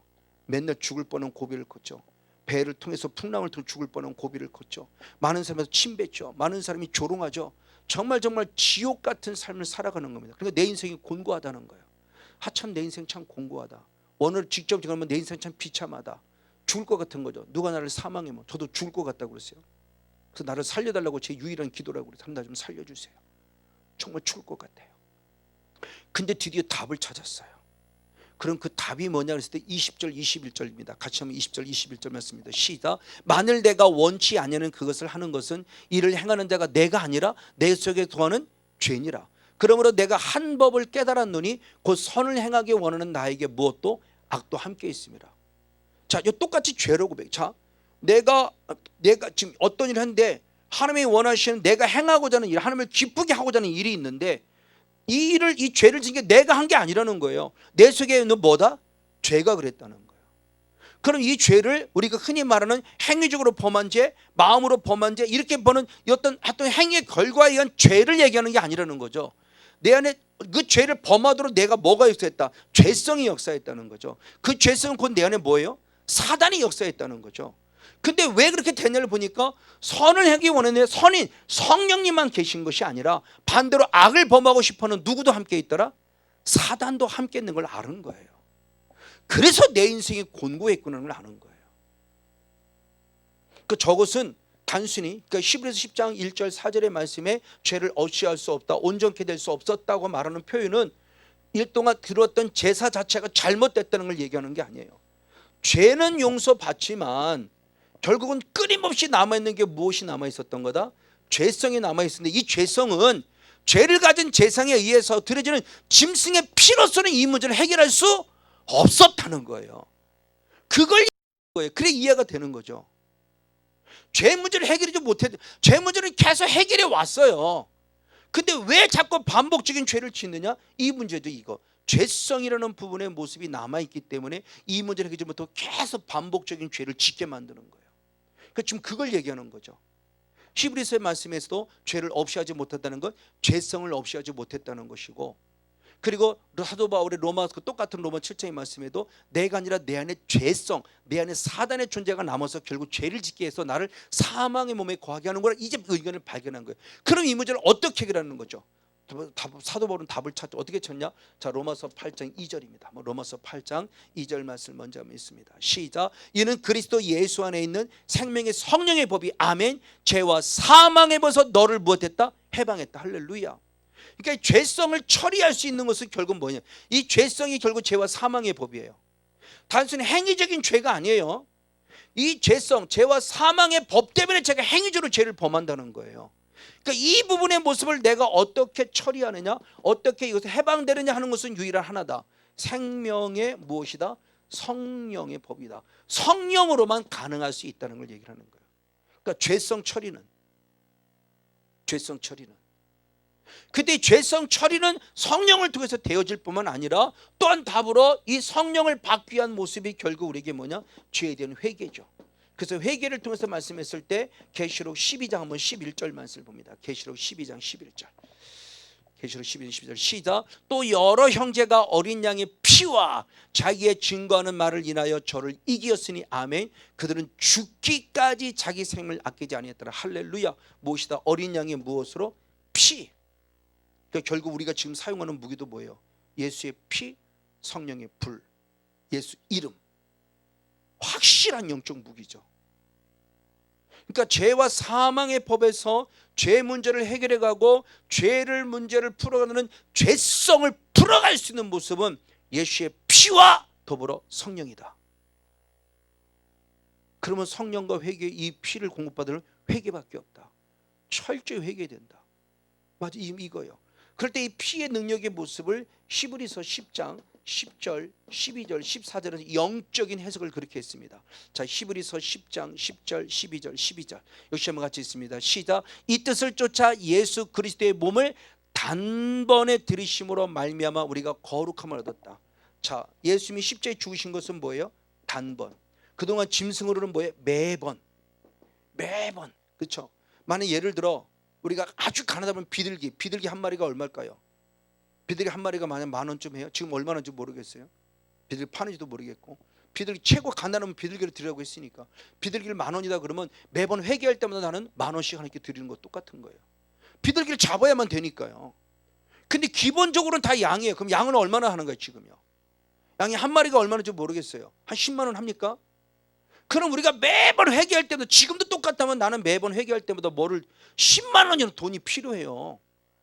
맨날 죽을 뻔한 고비를 걷죠. 배를 통해서 풍랑을 통해 죽을 뻔한 고비를 걷죠. 많은 사람에서 침뱉죠. 많은 사람이 조롱하죠. 정말 지옥 같은 삶을 살아가는 겁니다. 그러니까 내 인생이 곤고하다는 거예요. 참 내 인생 참 곤고하다. 오늘 직접 지나면 내 인생 참 비참하다. 죽을 것 같은 거죠. 누가 나를 사망하면 저도 죽을 것 같다고 그랬어요. 그래서 나를 살려달라고 제 유일한 기도라고 그래서 나 좀 살려주세요. 정말 죽을 것 같아요. 근데 드디어 답을 찾았어요. 그럼 그 답이 뭐냐 그랬을 때 20절 21절입니다. 같이 하면 20절 21절 말씀입니다. 시작. 만일 내가 원치 아니하는 그것을 하는 것은 이를 행하는 자가 내가 아니라 내 속에 거하는 죄니라. 그러므로 내가 한 법을 깨달았노니 곧 선을 행하기 원하는 나에게 무엇도 악도 함께 있습니다. 자, 이 똑같이 죄로 고백. 자, 내가 지금 어떤 일을 하는데 하나님이 원하시는 내가 행하고자 하는 일, 하나님을 기쁘게 하고자 하는 일이 있는데 이 죄를 지은 게 내가 한 게 아니라는 거예요. 내 속에 있는 뭐다? 죄가 그랬다는 거예요. 그럼 이 죄를 우리가 흔히 말하는 행위적으로 범한 죄, 마음으로 범한 죄, 이렇게 보는 어떤 행위의 결과에 의한 죄를 얘기하는 게 아니라는 거죠. 내 안에 그 죄를 범하도록 내가 뭐가 역사했다? 죄성이 역사했다는 거죠. 그 죄성은 곧 내 안에 뭐예요? 사단이 역사했다는 거죠. 근데 왜 그렇게 되냐를 보니까 선을 하기 원하는 선인 성령님만 계신 것이 아니라 반대로 악을 범하고 싶어하는 누구도 함께 있더라? 사단도 함께 있는 걸 아는 거예요. 그래서 내 인생이 곤고했구나를 아는 거예요. 저것은 단순히 히브리서 10장 1절 4절의 말씀에 죄를 어찌할 수 없다, 온전케 될 수 없었다고 말하는 표현은 일동안 들었던 제사 자체가 잘못됐다는 걸 얘기하는 게 아니에요. 죄는 용서받지만 결국은 끊임없이 남아있는 게 무엇이 남아있었던 거다? 죄성이 남아있었는데 이 죄성은 죄를 가진 재상에 의해서 드려지는 짐승의 피로서는 이 문제를 해결할 수 없었다는 거예요. 그걸 이해하는 거예요. 그래 이해가 되는 거죠. 죄 문제를 해결하지 못해도 죄 문제는 계속 해결해 왔어요. 근데 왜 자꾸 반복적인 죄를 짓느냐? 이 문제도 이거. 죄성이라는 부분의 모습이 남아있기 때문에 이 문제를 해결하지 못하고 계속 반복적인 죄를 짓게 만드는 거예요. 지금 그걸 얘기하는 거죠. 히브리서의 말씀에서도 죄를 없이 하지 못했다는 건 죄성을 없이 하지 못했다는 것이고, 그리고 사도 바울의 똑같은 로마 7장의 말씀에도 내가 아니라 내 안에 죄성, 내 안에 사단의 존재가 남아서 결국 죄를 짓게 해서 나를 사망의 몸에 거하게 하는 거라 이제 의견을 발견한 거예요. 그럼 이 문제를 어떻게 해결하는 거죠? 사도 바울은 답을 찾죠. 어떻게 찾냐? 자, 로마서 8장 2절입니다. 로마서 8장 2절 말씀 먼저 하면 있습니다. 시작. 이는 그리스도 예수 안에 있는 생명의 성령의 법이 아멘 죄와 사망의 법에서 너를 무엇했다? 해방했다. 할렐루야. 그러니까 죄성을 처리할 수 있는 것은 결국 뭐냐? 이 죄성이 결국 죄와 사망의 법이에요. 단순히 행위적인 죄가 아니에요. 이 죄성, 죄와 사망의 법 때문에 제가 행위적으로 죄를 범한다는 거예요. 그러니까 이 부분의 모습을 내가 어떻게 처리하느냐, 어떻게 이것에 해방되느냐 하는 것은 유일한 하나다. 생명의 무엇이다? 성령의 법이다. 성령으로만 가능할 수 있다는 걸 얘기를 하는 거예요. 그러니까 죄성 처리는 그때 죄성 처리는 성령을 통해서 되어질 뿐만 아니라 또한 더불어 이 성령을 받기 위한 모습이 결국 우리에게 뭐냐? 죄에 대한 회개죠. 그래서 회개를 통해서 말씀했을 때 계시록 12장 한번 11절 말씀을 봅니다. 계시록 12장 11절. 계시록 12장 12절 시작. 또 여러 형제가 어린 양의 피와 자기의 증거하는 말을 인하여 저를 이기었으니 아멘. 그들은 죽기까지 자기 생명을 아끼지 아니했더라. 할렐루야. 무엇이다? 어린 양의 무엇으로? 피. 그러니까 결국 우리가 지금 사용하는 무기도 뭐예요? 예수의 피, 성령의 불, 예수 이름. 확실한 영적 무기죠. 그러니까 죄와 사망의 법에서 죄 문제를 해결해 가고 죄를 문제를 풀어가는 죄성을 풀어갈 수 있는 모습은 예수의 피와 더불어 성령이다. 그러면 성령과 회개, 이 피를 공급받을 회개밖에 없다. 철저히 회개된다. 맞아, 이거예요. 그럴 때 이 피의 능력의 모습을 히브리서 10장 10절, 12절, 14절에서 영적인 해석을 그렇게 했습니다. 자, 히브리서 10장 10절, 12절, 12절 역시 한번 같이 있습니다. 시작. 이 뜻을 쫓아 예수 그리스도의 몸을 단번에 들이심으로 말미암아 우리가 거룩함을 얻었다. 자, 예수님이 십자가에 죽으신 것은 뭐예요? 단번. 그동안 짐승으로는 뭐예요? 매번. 그렇죠? 만약 예를 들어 우리가 아주 가난하면 비둘기 한 마리가 얼마일까요? 비둘기 한 마리가 만약 10,000원쯤 해요. 지금 얼마인지 모르겠어요. 비둘기 파는지도 모르겠고. 비둘기 최고 간단하면 비둘기를 드리라고 했으니까 비둘기를 10,000원이다 그러면 매번 회개할 때마다 나는 10,000원씩 하나님께 드리는 것 똑같은 거예요. 비둘기를 잡아야만 되니까요. 근데 기본적으로는 다 양이에요. 그럼 양은 얼마나 하는 거예요 지금요? 양이 한 마리가 얼마인지 모르겠어요. 한 10만 원 합니까? 그럼 우리가 매번 회개할 때도 지금도 똑같다면 나는 매번 회개할 때마다 뭐를 10만 원이라는 돈이 필요해요.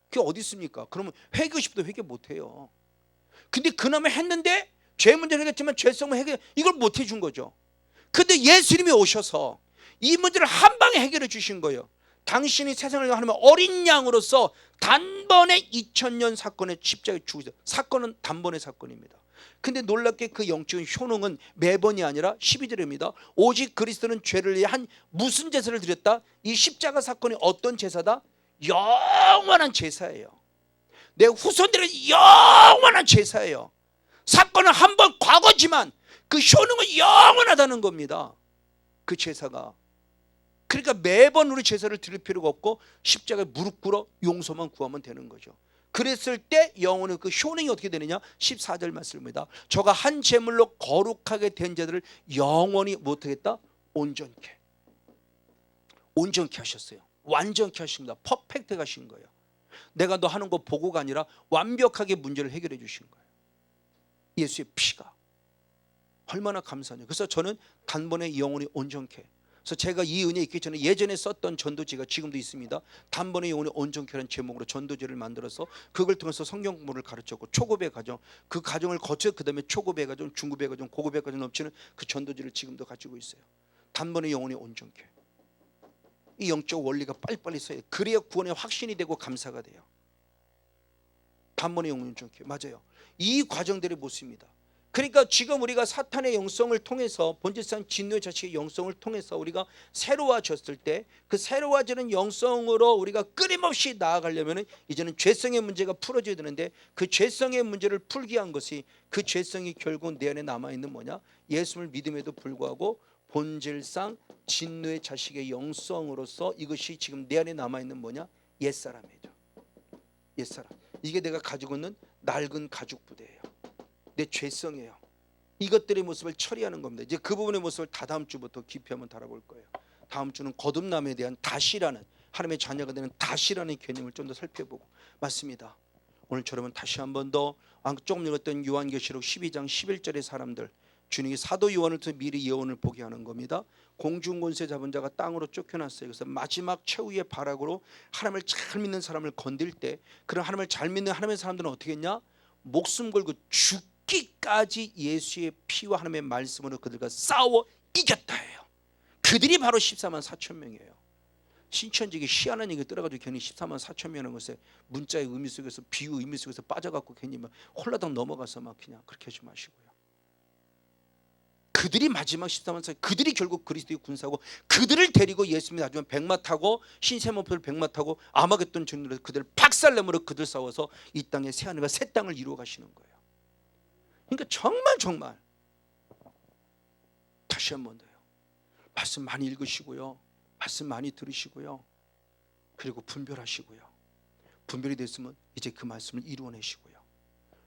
그게 어디 있습니까? 그러면 회개하고 싶어도 회개 못해요. 근데 그놈을 했는데 죄 문제는 해결했지만 죄성을 해결 이걸 못 해준 거죠. 근데 예수님이 오셔서 이 문제를 한 방에 해결해 주신 거예요. 당신이 세상을 하나님 어린 양으로서 단번에 2000년 사건의 십자가에 죽으셨어요. 사건은 단번의 사건입니다. 근데 놀랍게 그 영적인 효능은 매번이 아니라 12절입니다. 오직 그리스도는 죄를 위해 한 무슨 제사를 드렸다? 이 십자가 사건이 어떤 제사다? 영원한 제사예요. 내 후손들은 영원한 제사예요. 사건은 한 번 과거지만 그 효능은 영원하다는 겁니다. 그 제사가. 그러니까 매번 우리 제사를 드릴 필요가 없고 십자가에 무릎 꿇어 용서만 구하면 되는 거죠. 그랬을 때 영혼의 그 효능이 어떻게 되느냐? 14절 말씀입니다. 저가 한 제물로 거룩하게 된 자들을 영원히 못하겠다? 온전케 하셨어요. 완전케 하십니다. 퍼펙트 하신 거예요. 내가 너 하는 거 보고가 아니라 완벽하게 문제를 해결해 주신 거예요. 예수의 피가 얼마나 감사하냐. 그래서 저는 단번에 영혼이 온전케. 그래서 제가 이 은혜 있기 전에 예전에 썼던 전도지가 지금도 있습니다. 단번에 영혼이 온전케라는 제목으로 전도지를 만들어서 그걸 통해서 성경 공부를 가르쳤고 초급의 과정, 그 과정을 거쳐 그 다음에 초급의 과정, 중급의 과정, 고급의 과정 넘치는 그 전도지를 지금도 가지고 있어요. 단번에 영혼이 온전케. 이 영적 원리가 빨리빨리 써야 돼요. 그래야 구원의 확신이 되고 감사가 돼요. 단번에 영혼이 온전케. 맞아요. 이 과정들의 모습입니다. 그러니까 지금 우리가 사탄의 영성을 통해서 본질상 진노의 자식의 영성을 통해서 우리가 새로워졌을 때 그 새로워지는 영성으로 우리가 끊임없이 나아가려면 이제는 죄성의 문제가 풀어져야 되는데 그 죄성의 문제를 풀기 위한 것이 그 죄성이 결국 내 안에 남아있는 뭐냐? 예수를 믿음에도 불구하고 본질상 진노의 자식의 영성으로서 이것이 지금 내 안에 남아있는 뭐냐? 옛사람이죠. 옛사람. 이게 내가 가지고 있는 낡은 가죽 부대예요. 내 죄성이에요. 이것들의 모습을 처리하는 겁니다. 이제 그 부분의 모습을 다다음 주부터 깊이 한번 다뤄볼 거예요. 다음 주는 거듭남에 대한 다시라는 하나님의 자녀가 되는 다시라는 개념을 좀 더 살펴보고 맞습니다. 오늘처럼은 다시 한번 더 조금 읽었던 요한계시록 12장 11절의 사람들 주님이 사도 요한을 통해 미리 예언을 보게 하는 겁니다. 공중권세 잡은 자가 땅으로 쫓겨났어요. 그래서 마지막 최후의 발악으로 하나님을 잘 믿는 사람을 건들 때 그런 하나님을 잘 믿는 하나님의 사람들은 어떻게 했냐? 목숨 걸고 죽기까지 예수의 피와 하나님의 말씀으로 그들과 싸워 이겼다예요. 그들이 바로 14만 4천 명이에요. 신천지기 희한한 얘기 들어가지고 괜히 14만 4천 명이라는 것에 문자의 의미 속에서 비유 의미 속에서 빠져갖고 괜히 막 홀라당 넘어가서 막 그냥 그렇게 하지 마시고요. 그들이 마지막 14만 4천, 그들이 결국 그리스도의 군사고, 그들을 데리고 예수님이 나중에 백마 타고 신세모표를 백마 타고 아마겟돈 전으로 그들을 박살내므로 그들 싸워서 이 땅에 새 하늘과 새 땅을 이루어 가시는 거예요. 그러니까 정말 다시 한 번 더요. 말씀 많이 읽으시고요. 말씀 많이 들으시고요. 그리고 분별하시고요. 분별이 됐으면 이제 그 말씀을 이루어내시고요.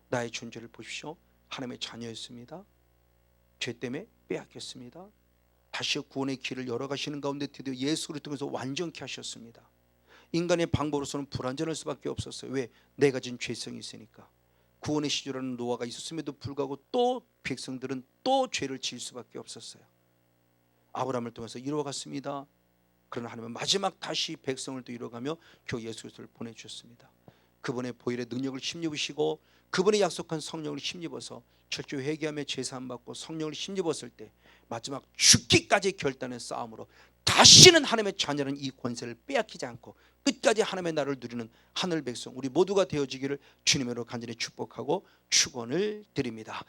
나의 존재를 보십시오. 하나님의 자녀였습니다. 죄 때문에 빼앗겼습니다. 다시 구원의 길을 열어가시는 가운데 드디어 예수를 통해서 완전케 하셨습니다. 인간의 방법으로서는 불완전할 수밖에 없었어요. 왜? 내가 진 죄성이 있으니까. 구원의 시조라는 노아가 있었음에도 불구하고 또 백성들은 또 죄를 지을 수밖에 없었어요. 아브라함을 통해서 이루어갔습니다. 그러나 하나님은 마지막 다시 백성을 또 이루어가며 교 예수 그리스도를 보내주셨습니다. 그분의 보혈의 능력을 힘입으시고 그분의 약속한 성령을 힘입어서 철저히 회개하며 제사함 받고 성령을 힘입었을 때 마지막 죽기까지 결단의 싸움으로 다시는 하나님의 자녀는 이 권세를 빼앗기지 않고 끝까지 하나님의 나라를 누리는 하늘 백성 우리 모두가 되어지기를 주님으로 간절히 축복하고 축원을 드립니다.